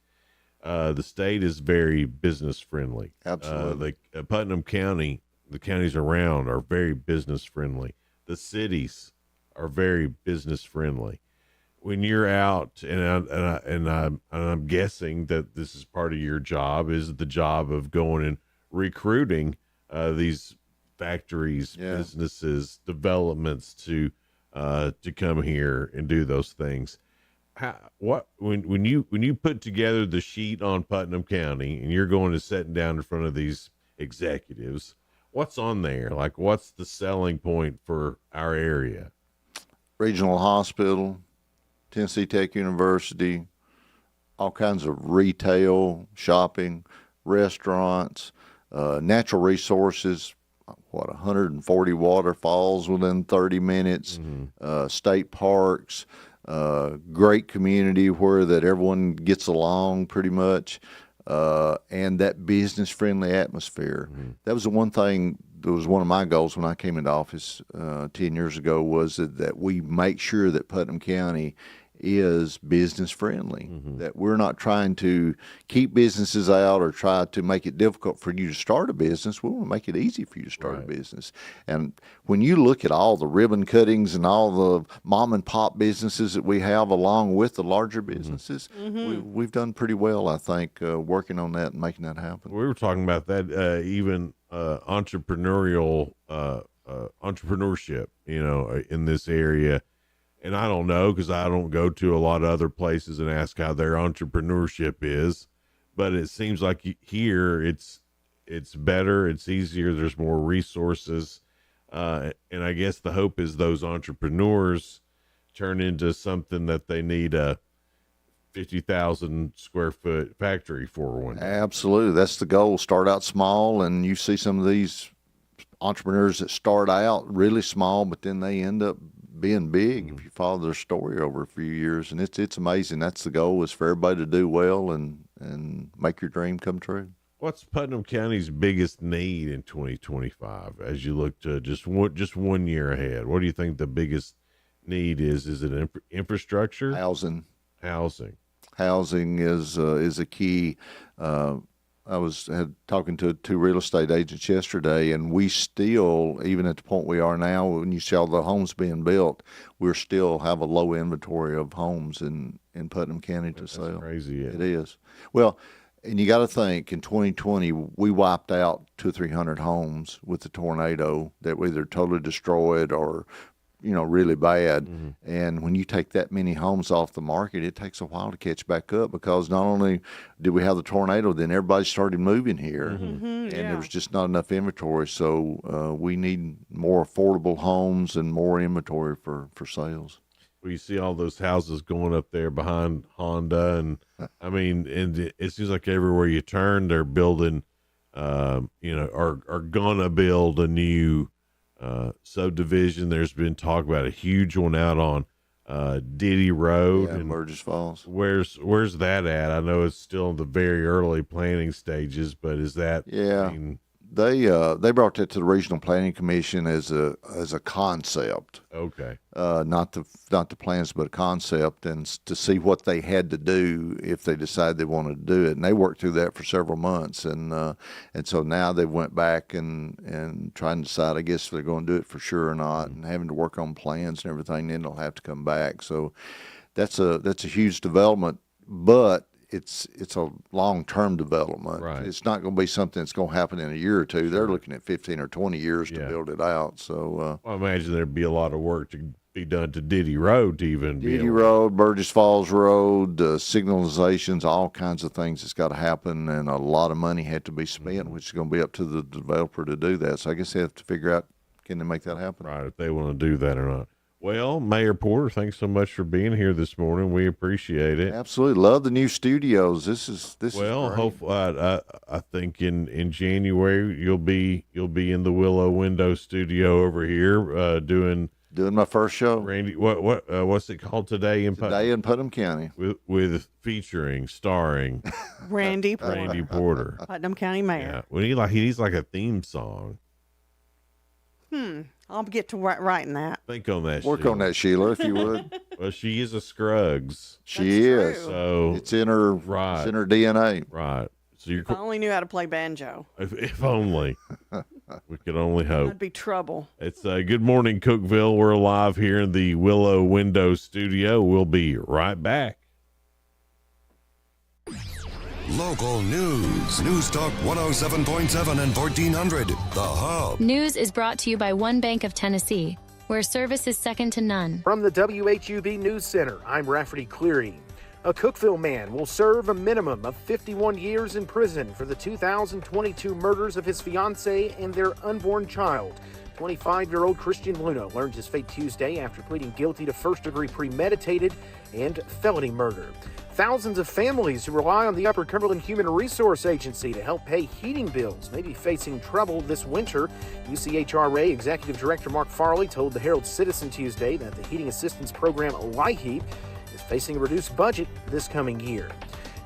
The state is very business friendly. Absolutely. Putnam County, the counties around are very business friendly. The cities are very business friendly. When you're out, and I'm guessing that this is part of your job, is the job of going and recruiting these factories, businesses, developments to come here and do those things. When you put together the sheet on Putnam County and you're going to sit down in front of these executives, what's on there? Like, what's the selling point for our area? Regional hospital, Tennessee Tech University, all kinds of retail, shopping, restaurants, natural resources, 140 waterfalls within 30 minutes, state parks, great community where that everyone gets along pretty much, and that business-friendly atmosphere. That was the one thing, that was one of my goals when I came into office 10 years ago, was that we make sure that Putnam County is business friendly, that we're not trying to keep businesses out or try to make it difficult for you to start a business. We want to make it easy for you to start a business. And when you look at all the ribbon cuttings and all the mom and pop businesses that we have along with the larger businesses, we've done pretty well, I think, working on that and making that happen. We were talking about that, even entrepreneurship, in this area. And I don't know, because I don't go to a lot of other places and ask how their entrepreneurship is, but it seems like here it's better, it's easier, there's more resources, and I guess the hope is those entrepreneurs turn into something that they need a 50,000 square foot factory for one day. Absolutely, that's the goal. Start out small, and you see some of these entrepreneurs that start out really small, but then they end up being big if you follow their story over a few years. And it's amazing. That's the goal, is for everybody to do well and make your dream come true. What's Putnam County's biggest need in 2025 as you look to just 1 year ahead? What do you think the biggest need is? Is it infrastructure? Housing is a key. I was talking to 2 real estate agents yesterday, and we still, even at the point we are now, when you see all the homes being built, we still have a low inventory of homes in Putnam County to sell. That's crazy. Yeah. It is. Well, and you got to think, in 2020, we wiped out 200 or 300 homes with the tornado that were either totally destroyed or, really bad. And when you take that many homes off the market, it takes a while to catch back up, because not only did we have the tornado, then everybody started moving here, and there was just not enough inventory. So we need more affordable homes and more inventory for sales. Well, you see all those houses going up there behind Honda, and I mean, and it seems like everywhere you turn, they're building, are gonna build a new subdivision. There's been talk about a huge one out on Diddy Road in and Burgess Falls. Where's that at? I know it's still in the very early planning stages, but is that? Yeah. I mean, they brought that to the Regional Planning Commission as a concept. Okay. Not the plans, but a concept, and to see what they had to do if they decided they wanted to do it. And they worked through that for several months, and so now they went back and trying to decide, I guess, if they're going to do it for sure or not, and having to work on plans and everything. Then they'll have to come back. So that's a huge development, but it's a long-term development. Right. It's not going to be something that's going to happen in a year or two. They're looking at 15 or 20 years to build it out. So I imagine there'd be a lot of work to be done to Diddy Road to even be Diddy Road, Burgess Falls Road, signalizations, all kinds of things that's got to happen, and a lot of money had to be spent, which is going to be up to the developer to do that. So I guess they have to figure out, can they make that happen? Right, if they want to do that or not. Well, Mayor Porter, thanks so much for being here this morning. We appreciate it. Absolutely, love the new studios. This is well. great. Hopefully, I think in January you'll be in the Willow Window Studio over here doing my first show. Randy, what's it called today in Putnam County with starring Randy Porter, Putnam County Mayor. Yeah, he needs like a theme song. I'll get to writing that. Think on that. Work on that, Sheila, if you would. Well, she is a Scruggs. She is. So it's in her DNA. Right. So If I only knew how to play banjo. If only. We could only hope. That'd be trouble. It's Good Morning Cookeville. We're live here in the Willow Window Studio. We'll be right back. Local news. News Talk 107.7 and 1400. The Hub. News is brought to you by One Bank of Tennessee, where service is second to none. From the WHUB News Center, I'm Rafferty Cleary. A Cookeville man will serve a minimum of 51 years in prison for the 2022 murders of his fiancée and their unborn child. 25-year-old Christian Luna learned his fate Tuesday after pleading guilty to first-degree premeditated and felony murder. Thousands of families who rely on the Upper Cumberland Human Resource Agency to help pay heating bills may be facing trouble this winter. UCHRA Executive Director Mark Farley told the Herald Citizen Tuesday that the heating assistance program LIHEAP is facing a reduced budget this coming year.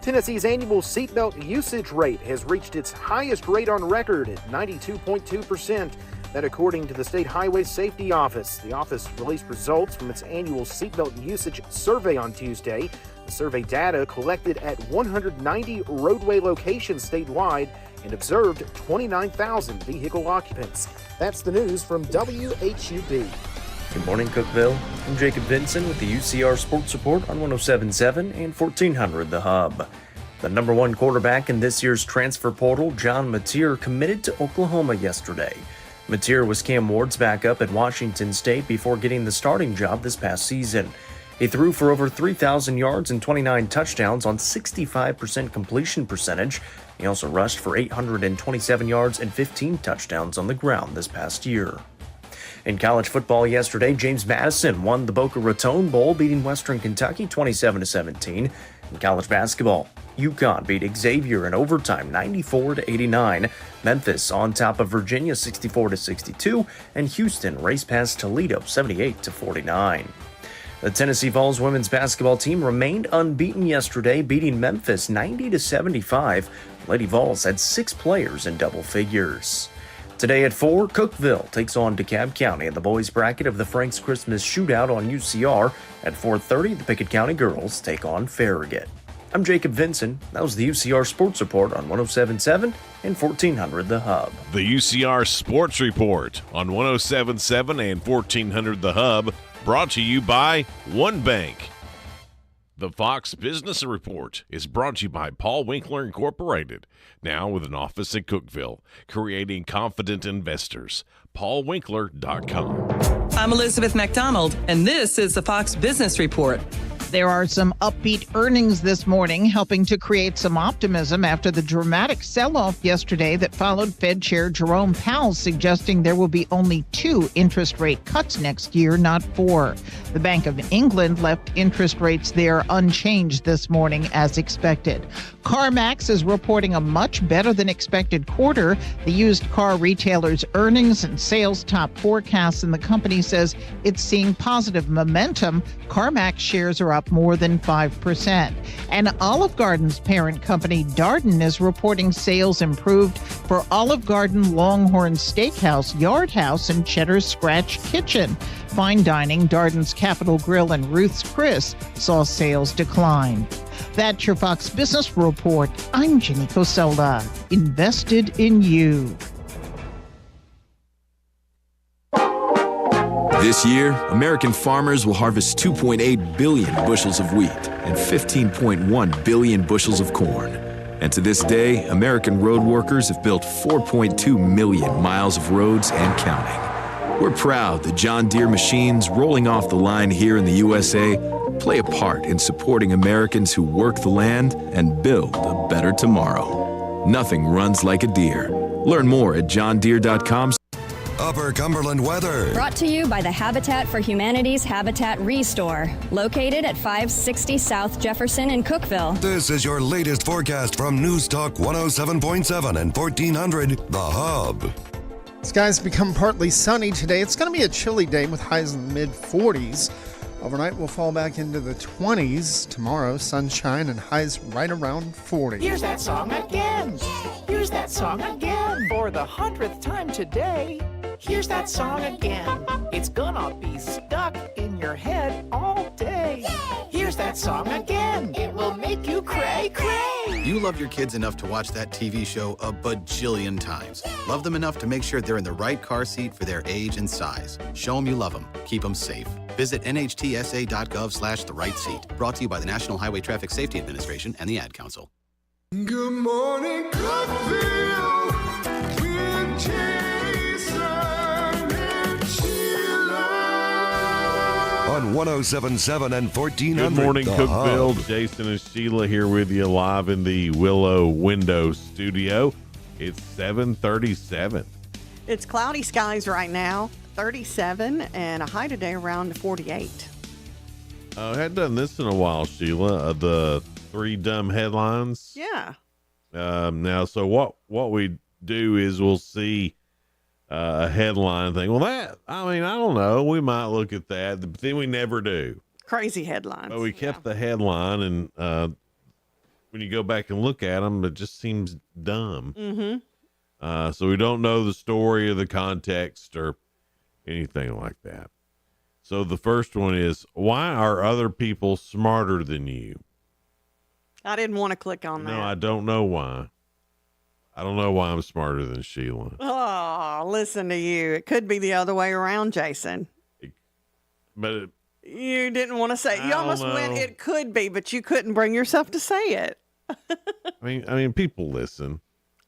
Tennessee's annual seatbelt usage rate has reached its highest rate on record at 92.2%. That according to the State Highway Safety Office. The office released results from its annual seatbelt usage survey on Tuesday. The survey data collected at 190 roadway locations statewide and observed 29,000 vehicle occupants. That's the news from WHUB. Good morning, Cookeville. I'm Jacob Vinson with the UCR Sports Report on 107.7 and 1400 The Hub. The number one quarterback in this year's transfer portal, John Mateer, committed to Oklahoma yesterday. Mateer was Cam Ward's backup at Washington State before getting the starting job this past season. He threw for over 3,000 yards and 29 touchdowns on 65% completion percentage. He also rushed for 827 yards and 15 touchdowns on the ground this past year. In college football yesterday, James Madison won the Boca Raton Bowl, beating Western Kentucky 27-17. In college basketball, UConn beat Xavier in overtime 94-89. Memphis on top of Virginia 64-62, and Houston raced past Toledo 78-49. The Tennessee Vols women's basketball team remained unbeaten yesterday, beating Memphis 90-75. Lady Vols had 6 players in double figures. Today at 4, Cookeville takes on DeKalb County in the boys bracket of the Frank's Christmas Shootout on UCR. At 4:30, the Pickett County girls take on Farragut. I'm Jacob Vinson. That was the UCR Sports Report on 107.7 and 1400 The Hub. The UCR Sports Report on 107.7 and 1400 The Hub, brought to you by One Bank. The Fox Business Report is brought to you by Paul Winkler Incorporated, now with an office in Cookeville, creating confident investors. PaulWinkler.com. I'm Elizabeth McDonald, and this is the Fox Business Report. There are some upbeat earnings this morning, helping to create some optimism after the dramatic sell-off yesterday that followed Fed Chair Jerome Powell suggesting there will be only 2 interest rate cuts next year, not 4. The Bank of England left interest rates there unchanged this morning as expected. CarMax is reporting a much better than expected quarter. The used car retailer's earnings and sales top forecasts, and the company says it's seeing positive momentum. CarMax shares are up more than 5%. And Olive Garden's parent company, Darden, is reporting sales improved for Olive Garden, Longhorn Steakhouse, Yard House, and Cheddar's Scratch Kitchen. Fine dining, Darden's Capitol Grill and Ruth's Chris saw sales decline. That's your Fox Business Report. I'm Jenny Cosola. Invested in you. This year, American farmers will harvest 2.8 billion bushels of wheat and 15.1 billion bushels of corn. And to this day, American road workers have built 4.2 million miles of roads and counting. We're proud that John Deere machines rolling off the line here in the USA play a part in supporting Americans who work the land and build a better tomorrow. Nothing runs like a Deere. Learn more at johndeere.com. Upper Cumberland weather. Brought to you by the Habitat for Humanity's Habitat Restore, located at 560 South Jefferson in Cookeville. This is your latest forecast from News Talk 107.7 and 1400 The Hub. Skies become partly sunny today. It's going to be a chilly day with highs in the mid-40s. Overnight, we'll fall back into the 20s. Tomorrow, sunshine and highs right around 40. Here's that song again. Here's that song again. For the 100th time today. Here's that song again. It's gonna be stuck in your head all day. Here's that song again. It will make you cray, cray. You love your kids enough to watch that TV show a bajillion times. Love them enough to make sure they're in the right car seat for their age and size. Show them you love them. Keep them safe. Visit nhtsa.gov/the right seat. Brought to you by the National Highway Traffic Safety Administration and the Ad Council. Good morning, Cookeville. With Jason and Sheila. On 107.7 and 1400. Good morning, The Cookeville. Hub. Jason and Sheila here with you live in the Willow Window Studio. It's 7:37. It's cloudy skies right now, 37, and a high today around 48. I hadn't done this in a while, Sheila. The 3 dumb headlines. Yeah. Now, so what we do is we'll see a headline thing. Well, I don't know. We might look at that, but then we never do. Crazy headlines. But we kept the headline, and when you go back and look at them, it just seems dumb. Mm-hmm. So we don't know the story or the context or anything like that. So the first one is, why are other people smarter than you? I didn't want to click on that. No, I don't know why. I don't know why I'm smarter than Sheila. Oh, listen to you. It could be the other way around, Jason. But you didn't want to say it. You almost went, know. it could be, but you couldn't bring yourself to say it. I mean, people listen.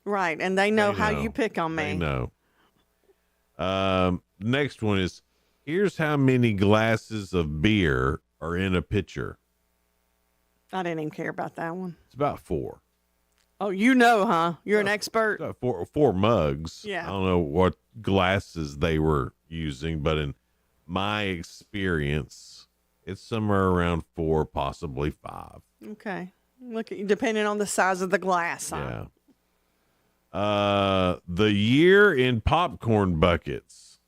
Right, and they know how you pick on me. They know. Next one is, here's how many glasses of beer are in a pitcher. I didn't even care about that one. It's about 4. Oh, you know, huh? You're an expert. Four mugs. Yeah. I don't know what glasses they were using, but in my experience, it's somewhere around 4, possibly 5. Okay. Look at you, depending on the size of the glass. Huh? Yeah. The year in popcorn buckets.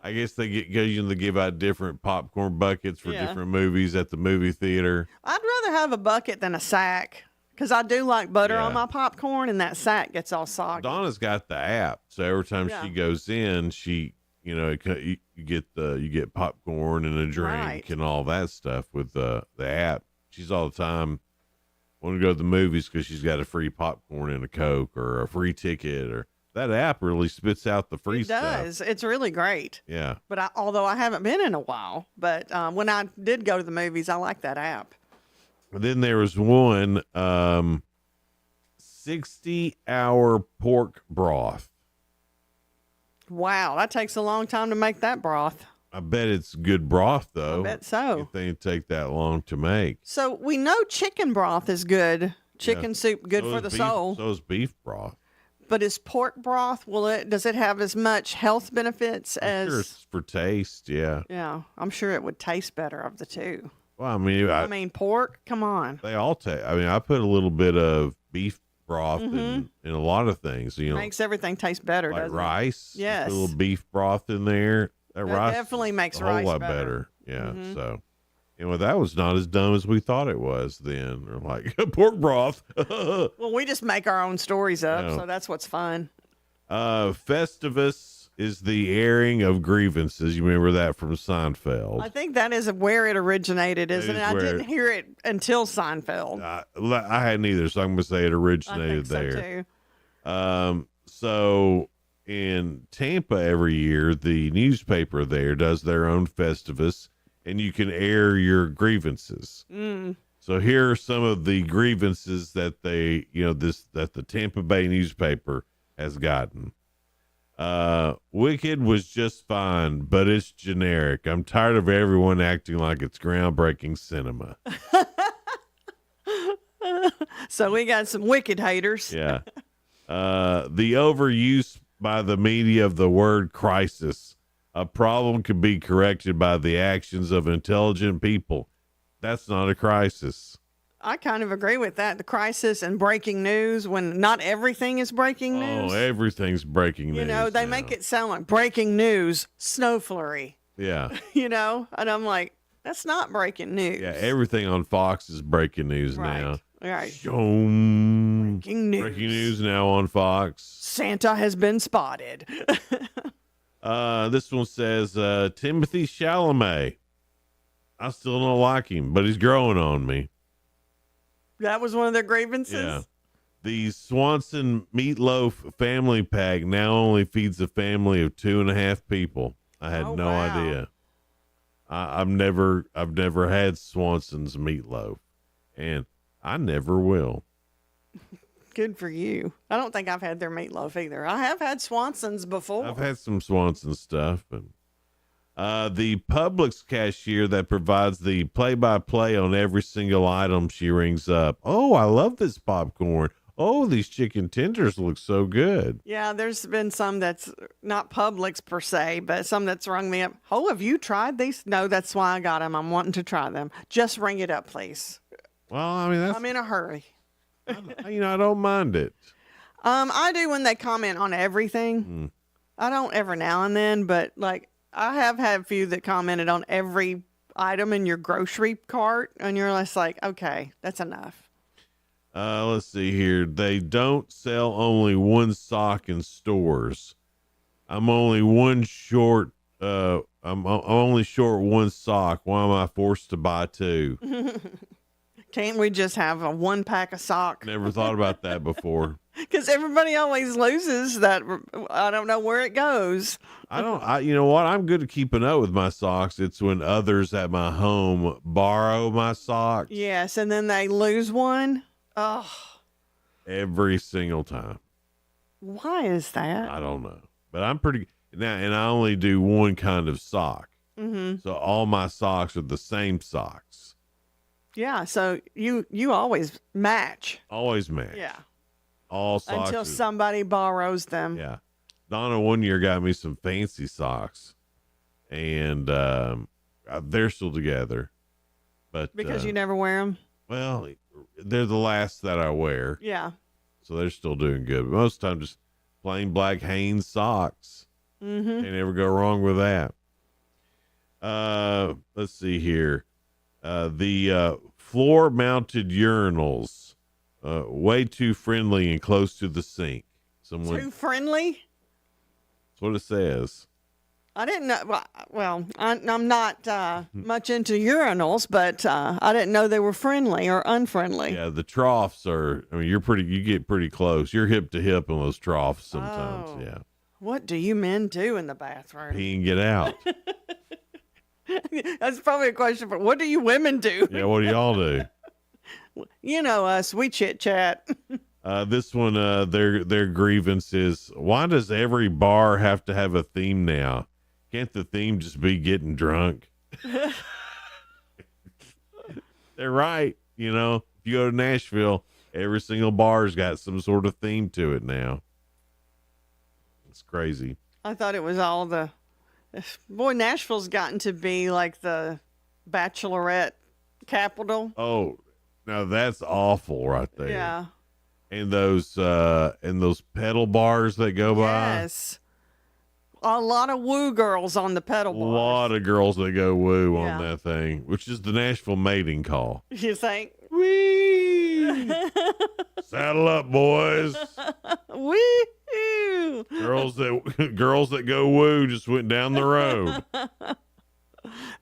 I guess they give out different popcorn buckets for different movies at the movie theater. I'd rather have a bucket than a sack because I do like butter on my popcorn, and that sack gets all soggy. Donna's got the app, so every time she goes in, she you get popcorn and a drink and all that stuff with the app. She's all the time want to go to the movies because she's got a free popcorn and a Coke or a free ticket, or that app really spits out the free stuff. It does. It's really great. Yeah. But although I haven't been in a while, but when I did go to the movies, I like that app. And then there was one 60-hour pork broth. Wow, that takes a long time to make that broth. I bet it's good broth, though. I bet so. You think it'd take that long to make? So we know chicken broth is good. Chicken soup, good So for is the beef- soul. So is beef broth. But is pork broth, does it have as much health benefits as? Sure, it's for taste, yeah. Yeah, I'm sure it would taste better of the two. Well, I mean, I mean, pork, come on. they all taste. I mean, I put a little bit of beef broth in a lot of things. You know, Makes everything taste better, like doesn't rice. it? Yes. Put a little beef broth in there. That rice definitely makes a whole rice lot better. Yeah. Mhm. So, that was not as dumb as we thought it was. Then, or like pork broth. Well, we just make our own stories up, Yeah. so that's what's fun. Festivus is the airing of grievances. You remember that from Seinfeld? I think that is where it originated, isn't it? is I where didn't hear it until Seinfeld. I hadn't either, so I'm going to say it originated so there. too. So in Tampa every year, the newspaper there does their own Festivus, and you can air your grievances. So here are some of the grievances that that the Tampa Bay newspaper has gotten. Wicked was just fine, but it's generic. I'm tired of everyone acting like it's groundbreaking cinema. So we got some Wicked haters. Yeah. The overuse by the media of the word crisis. A problem can be corrected by the actions of intelligent people. That's not a crisis. I kind of agree with that. The crisis and breaking news, when not everything is breaking news. Oh, everything's breaking news. You know, they make it sound like breaking news, snow flurry, Yeah. and I'm like, that's not breaking news. Yeah, everything on Fox is breaking news now. Right. Breaking news now on Fox. Santa has been spotted. This one says Timothy Chalamet. I still don't like him, but he's growing on me. That was one of their grievances? Yeah. The Swanson Meatloaf family pack now only feeds a family of 2.5 people. I had no idea. I've never had Swanson's meatloaf, and I never will. Good for you. I don't think I've had their meatloaf either. I have had Swanson's before. I've had some Swanson stuff, but the Publix cashier that provides the play-by-play on every single item she rings up. Oh, I love this popcorn. Oh, these chicken tenders look so good. Yeah, there's been some that's not Publix per se, but some that's rung me up. Oh, have you tried these? No, that's why I got them. I'm wanting to try them. Just ring it up, please. Well, I mean, I'm in a hurry. I don't mind it. I do when they comment on everything. I don't every now and then, but like I have had a few that commented on every item in your grocery cart, and you're just like, okay, that's enough. Let's see here. They don't sell only one sock in stores. I'm only short one sock. Why am I forced to buy two? Can't we just have a one pack of sock? Never thought about that before. Because everybody always loses that. I don't know where it goes. You know what? I'm good at keeping up with my socks. It's when others at my home borrow my socks. Yes, and then they lose one. Oh, every single time. Why is that? I don't know, but I'm pretty now, and I only do one kind of sock. Mm-hmm. So all my socks are the same socks. Yeah, so you always match. Always match. Yeah. All socks. Until somebody borrows them. Yeah. Donna one year got me some fancy socks, and they're still together. But because you never wear them? Well, they're the last that I wear. Yeah. So they're still doing good. But most of the time, just plain black Hanes socks. Mm-hmm. Can't ever go wrong with that. Let's see here. The floor-mounted urinals, way too friendly and close to the sink. Too friendly? That's what it says. I didn't know. Well, I'm not much into urinals, but I didn't know they were friendly or unfriendly. Yeah, the troughs are. I mean, you get pretty close. You're hip to hip in those troughs sometimes. Oh. Yeah. What do you men do in the bathroom? Pee and get out. That's probably a question for what do you women do? Yeah, what do y'all do? You know us. We chit chat. This one, their grievance is, why does every bar have to have a theme now? Can't the theme just be getting drunk? They're right. You know, if you go to Nashville, every single bar's got some sort of theme to it now. It's crazy. I thought it was all the... Boy, Nashville's gotten to be like the bachelorette capital. Oh, now that's awful right there. Yeah. And those pedal bars that go by. Yes. A lot of woo girls on the pedal A bars. lot of girls that go woo Yeah. on that thing, which is the Nashville mating call. You think? Whee! Saddle up, boys. Woo! Girls that go woo just went down the road.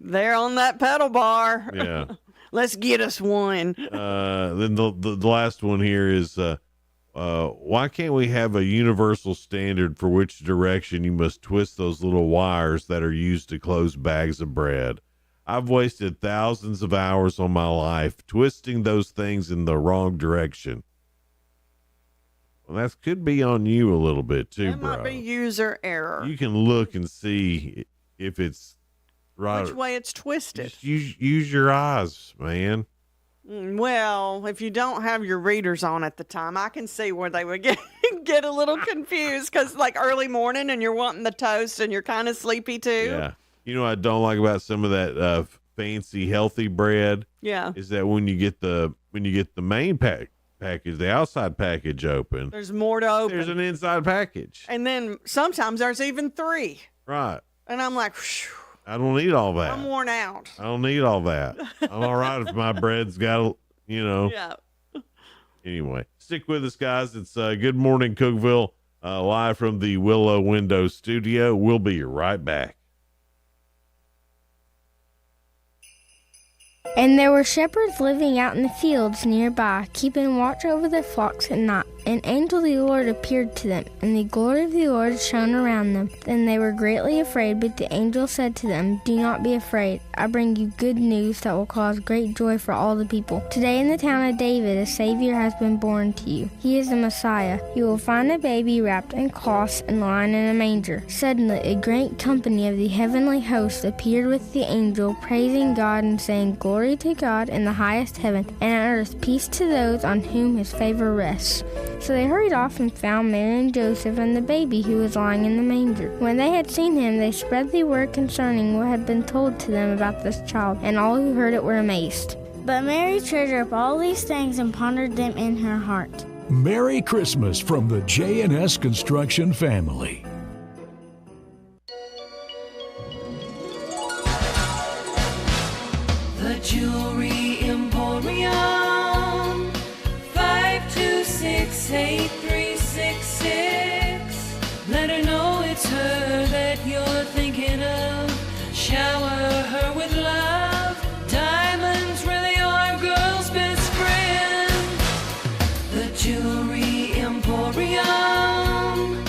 They're on that pedal bar. Yeah. Let's get us one. Then the last one here is why can't we have a universal standard for which direction you must twist those little wires that are used to close bags of bread? I've wasted thousands of hours on my life twisting those things in the wrong direction. Well, that could be on you a little bit too, That bro. might be user error. You can look and see if it's right. Which way it's twisted. Just use your eyes, man. Well, if you don't have your readers on at the time, I can see where they would get a little confused because, like, early morning and you're wanting the toast and you're kind of sleepy too. Yeah. You know what I don't like about some of that fancy healthy bread? Yeah. Is that when you get the main package, the outside package open, There's more to open. there's an inside package. And then sometimes there's even 3. Right. And I'm like, phew, I don't need all that. I'm worn out. I don't need all that. I'm all right if my bread's got, Yeah. Anyway, stick with us, guys. It's Good Morning Cookeville, live from the Willow Window Studio. We'll be right back. And there were shepherds living out in the fields nearby, keeping watch over their flocks at night. An angel of the Lord appeared to them, and the glory of the Lord shone around them. Then they were greatly afraid, but the angel said to them, "Do not be afraid. I bring you good news that will cause great joy for all the people. Today in the town of David, a Savior has been born to you. He is the Messiah. You will find a baby wrapped in cloths and lying in a manger." Suddenly a great company of the heavenly host appeared with the angel, praising God and saying, "Glory to God in the highest heaven, and on earth peace to those on whom his favor rests." So they hurried off and found Mary and Joseph and the baby who was lying in the manger. When they had seen him, they spread the word concerning what had been told to them about this child, and all who heard it were amazed. But Mary treasured up all these things and pondered them in her heart. Merry Christmas from the J&S Construction family. The Jewelry Emporium, 526-8366. Let her know it's her that you're thinking of. Shower her with love. Diamonds really are a girl's best friend. The Jewelry Emporium,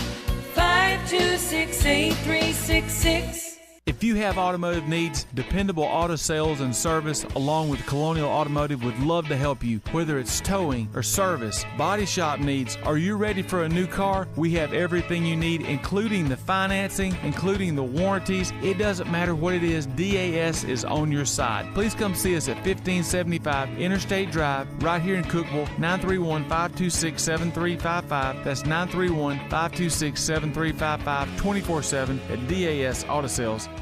526-8366. If you have automotive needs, Dependable Auto Sales and Service along with Colonial Automotive would love to help you. Whether it's towing or service, body shop needs, are you ready for a new car? We have everything you need, including the financing, including the warranties. It doesn't matter what it is, DAS is on your side. Please come see us at 1575 Interstate Drive right here in Cookeville, 931-526-7355. That's 931-526-7355, 24/7 at DASAutosales.com.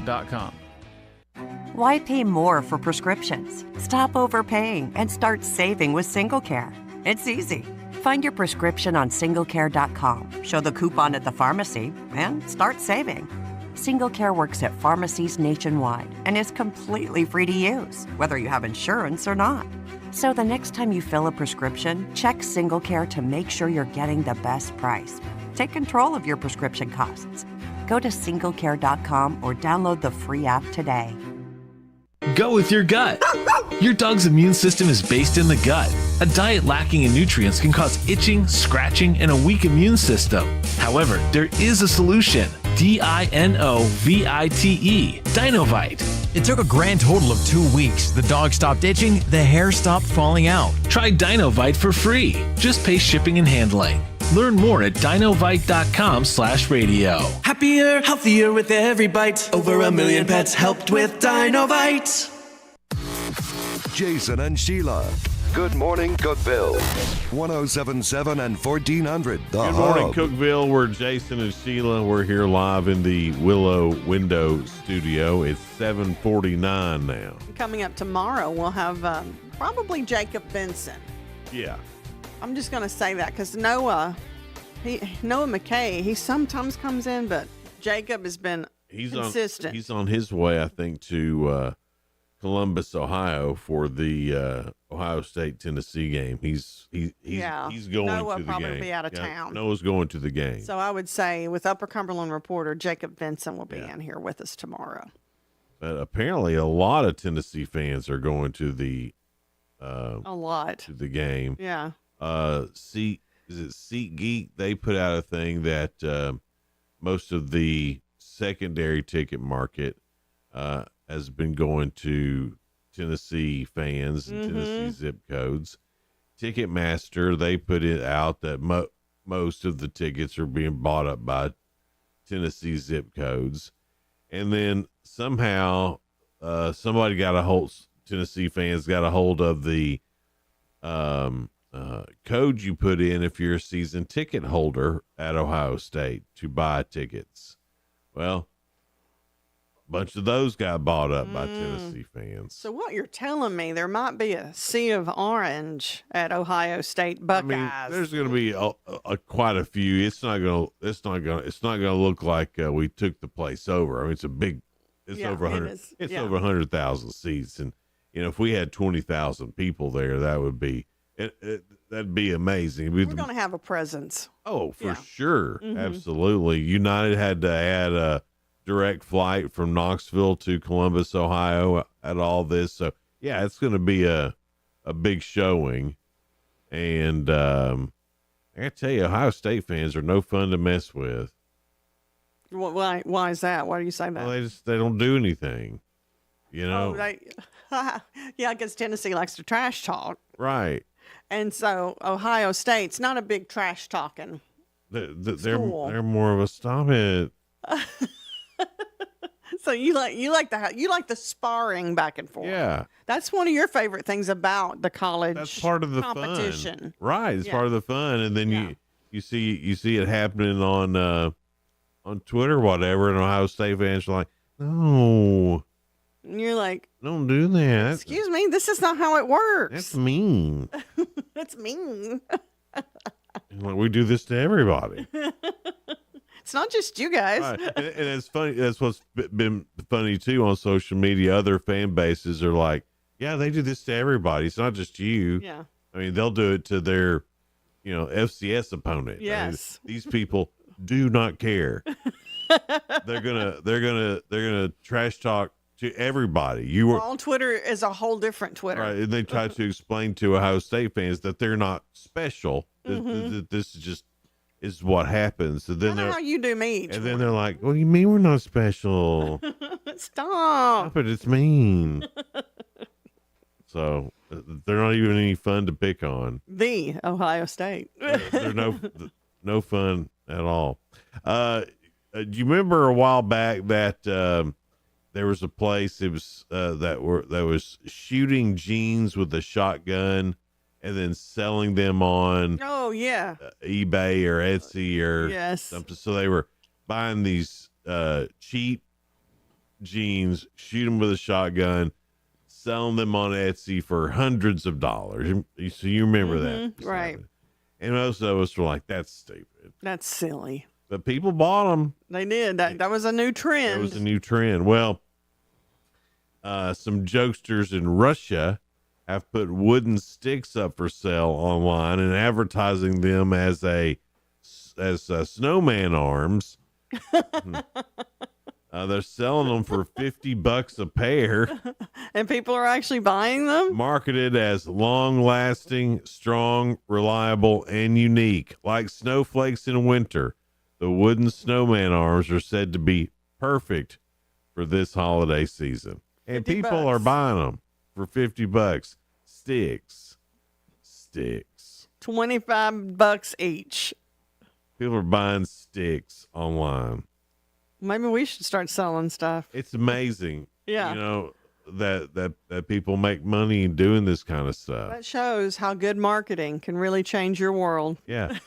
Why pay more for prescriptions? Stop overpaying and start saving with SingleCare. It's easy. Find your prescription on SingleCare.com, show the coupon at the pharmacy, and start saving. SingleCare works at pharmacies nationwide and is completely free to use, whether you have insurance or not. So the next time you fill a prescription, check SingleCare to make sure you're getting the best price. Take control of your prescription costs. Go to SingleCare.com or download the free app today. Go with your gut. Your dog's immune system is based in the gut. A diet lacking in nutrients can cause itching, scratching, and a weak immune system. However, there is a solution. DINOVITE. Dinovite. It took a grand total of 2 weeks. The dog stopped itching, the hair stopped falling out. Try Dinovite for free. Just pay shipping and handling. Learn more at dinovite.com/radio. Happier, healthier with every bite. Over 1 million pets helped with Dinovite. Jason and Sheila. Good morning, Cookeville. 107.7 and 1400. The Good morning, Hub. Cookeville. We're Jason and Sheila. We're here live in the Willow Window Studio. It's 7:49 now. Coming up tomorrow, we'll have probably Jacob Benson. Yeah. I'm just going to say that because Noah McKay, he sometimes comes in, but Jacob has been consistent. He's on his way, I think, to Columbus, Ohio, for the Ohio State Tennessee game. He's going Noah to the probably game. be out of town. Noah's going to the game. So I would say with Upper Cumberland reporter Jacob Benson will be in here with us tomorrow. But apparently, a lot of Tennessee fans are going to the a lot to the game. Yeah. SeatGeek? They put out a thing that most of the secondary ticket market has been going to Tennessee fans and Tennessee zip codes. Ticketmaster, they put it out that most of the tickets are being bought up by Tennessee zip codes. And then somehow somebody Tennessee fans got a hold of the code you put in if you're a season ticket holder at Ohio State to buy tickets. Well, a bunch of those got bought up by Tennessee fans. So what you're telling me, there might be a sea of orange at Ohio State Buckeyes. I mean, there's going to be quite a few. It's not going to look like we took the place over. I mean, it's over 100. It's over 100,000 seats, and if we had 20,000 people there, that would be that'd be amazing. We're going to have a presence. Oh, for sure, absolutely. United had to add a direct flight from Knoxville to Columbus, Ohio, at all this. So yeah, it's going to be a big showing, and I gotta tell you, Ohio State fans are no fun to mess with. Why is that? Why do you say that? Well, they don't do anything, yeah, because Tennessee likes to trash talk. Right. And so Ohio State's not a big trash talking. They're more of a stop it. So you like the sparring back and forth. Yeah. That's one of your favorite things about the college. That's part of the competition. Fun. Right. It's part of the fun. And then you see it happening on Twitter or whatever, and Ohio State fans are like, no. And you're like, don't do that. Excuse me, this is not how it works. That's mean. That's mean. Like, we do this to everybody. It's not just you guys. Right. And it's funny. That's what's been funny too on social media. Other fan bases are like, yeah, they do this to everybody. It's not just you. Yeah. I mean, they'll do it to their, FCS opponent. Yes. I mean, these people do not care. They're gonna trash talk to everybody. Well, Twitter is a whole different Twitter. Right, and they try to explain to Ohio State fans that they're not special. This is what happens. So then how you do me. And then they're like, "What do you mean we're not special? Stop it! It's mean." So they're not even any fun to pick on. The Ohio State. They're no fun at all. Do you remember a while back that there was a place that was shooting jeans with a shotgun and then selling them on eBay or Etsy or something. So they were buying these cheap jeans, shoot them with a shotgun, selling them on Etsy for hundreds of dollars. So you remember that, right? And most of us were like, "That's stupid. That's silly." But people bought them. They did. That was a new trend. That was a new trend. Well, some jokesters in Russia have put wooden sticks up for sale online and advertising them as snowman arms. They're selling them for $50 a pair. And people are actually buying them? Marketed as long-lasting, strong, reliable, and unique. Like snowflakes in winter, the wooden snowman arms are said to be perfect for this holiday season. And people are buying them for $50. Sticks. 25 each. People are buying sticks online. Maybe we should start selling stuff. It's amazing. Yeah. You know, that people make money doing this kind of stuff. That shows how good marketing can really change your world. Yeah.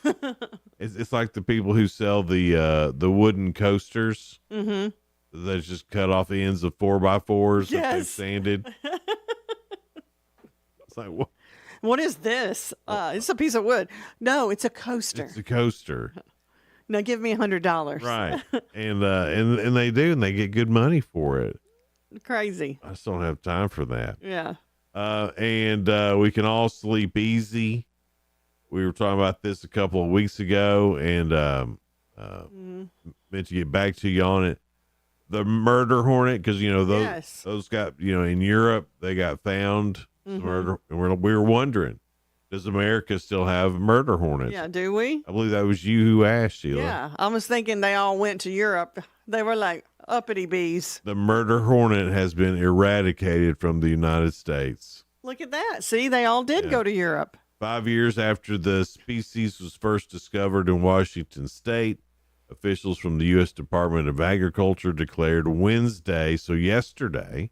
It's like the people who sell the wooden coasters. Mm-hmm. They just cut off the ends of 4x4s that they've Yes. sanded. It's like, what? What is this? It's a piece of wood. No, it's a coaster. It's a coaster. Now give me $100. Right. And they do, and they get good money for it. Crazy. I just don't have time for that. Yeah. And we can all sleep easy. We were talking about this a couple of weeks ago, and meant to get back to you on it. The murder hornet, because those got in Europe, they got found. Murder, and we were wondering, does America still have murder hornets? Yeah, do we? I believe that was you who asked, Sheila. Yeah, I was thinking they all went to Europe. They were like uppity bees. The murder hornet has been eradicated from the United States. Look at that. See, they all did go to Europe. 5 years after the species was first discovered in Washington State, officials from the U.S. Department of Agriculture declared Wednesday, so yesterday,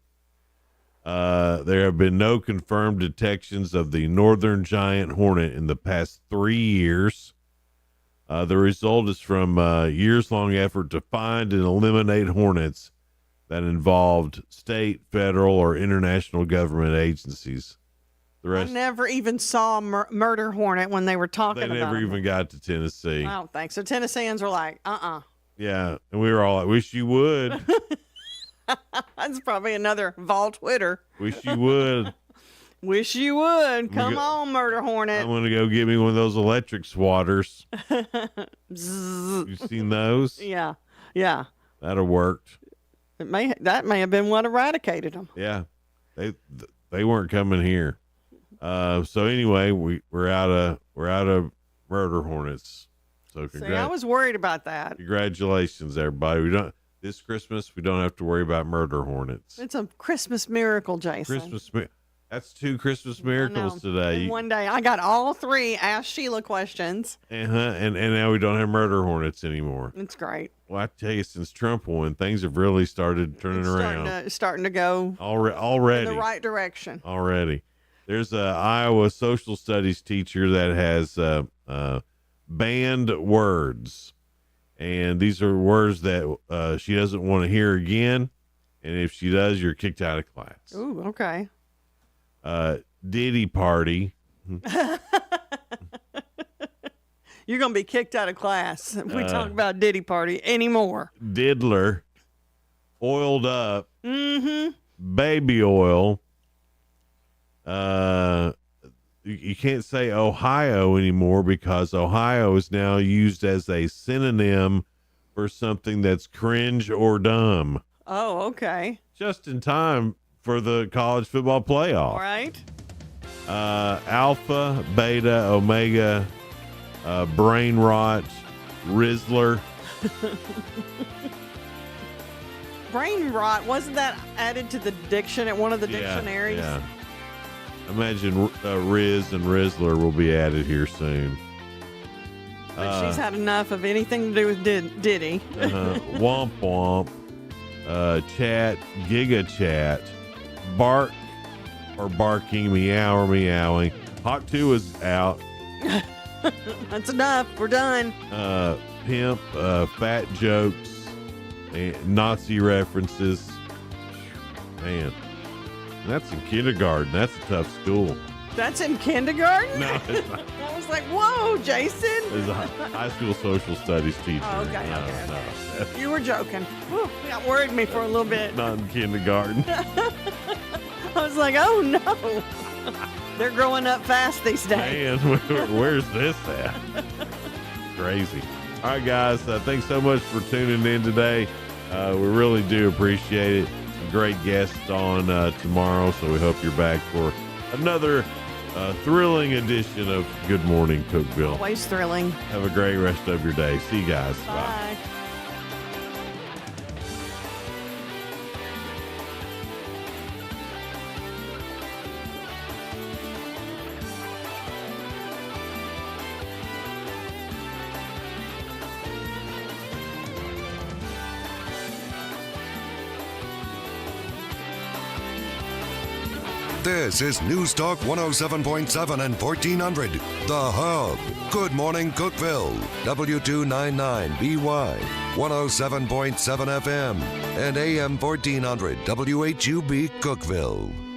there have been no confirmed detections of the northern giant hornet in the past 3 years. The result is from a years-long effort to find and eliminate hornets that involved state, federal, or international government agencies. The I rest, never even saw a murder hornet when they were talking they about never them. even got to Tennessee. I don't think so. Tennesseans were like, Yeah, and we were all like, wish you would. That's probably another Vol Twitter. Wish you would. Wish you would. Come on, murder hornet. I'm going to go get me one of those electric swatters. Zzz. You seen those? Yeah. Yeah. That have worked. That may have been what eradicated them. Yeah. They weren't coming here. So anyway, we're out of murder hornets. So See, I was worried about that. Congratulations, everybody. This Christmas we don't have to worry about murder hornets. It's a Christmas miracle, Jason. That's 2 Christmas miracles today. In one day, I got all 3 Ask Sheila questions. And now we don't have murder hornets anymore. It's great. Well, I tell you, since Trump won, things have really started turning around. Starting to go already in the right direction. Already. There's a Iowa social studies teacher that has banned words. And these are words that she doesn't want to hear again. And if she does, you're kicked out of class. Ooh, okay. Diddy party. You're going to be kicked out of class if we talk about Diddy party anymore. Diddler. Oiled up. Mm-hmm. Baby oil. You can't say Ohio anymore because Ohio is now used as a synonym for something that's cringe or dumb. Oh, okay. Just in time for the college football playoff. All right. Alpha, beta, omega, brain rot, Rizzler. Brain rot, wasn't that added to the one of the dictionaries? Yeah. Imagine Riz and Rizzler will be added here soon. But she's had enough of anything to do with Diddy. Womp womp. Chat, Giga Chat, bark or barking, meow or meowing. Hawk 2 is out. That's enough. We're done. Pimp, fat jokes, and Nazi references. Man, that's in kindergarten. That's a tough school. That's in kindergarten? No, it's not. I was like, whoa, Jason. It's a high school social studies teacher. Oh, okay, No. You were joking. Whew, that worried me for a little bit. Not in kindergarten. I was like, oh no. They're growing up fast these days. Man, where's this at? Crazy. All right, guys. Thanks so much for tuning in today. We really do appreciate it. Some great guests on tomorrow, so we hope you're back for another thrilling edition of Good Morning Cookeville. Always thrilling. Have a great rest of your day. See you guys. Bye. This is News Talk 107.7 and 1400, The Hub. Good morning, Cookeville. W299BY, 107.7 FM, and AM 1400, WHUB Cookeville.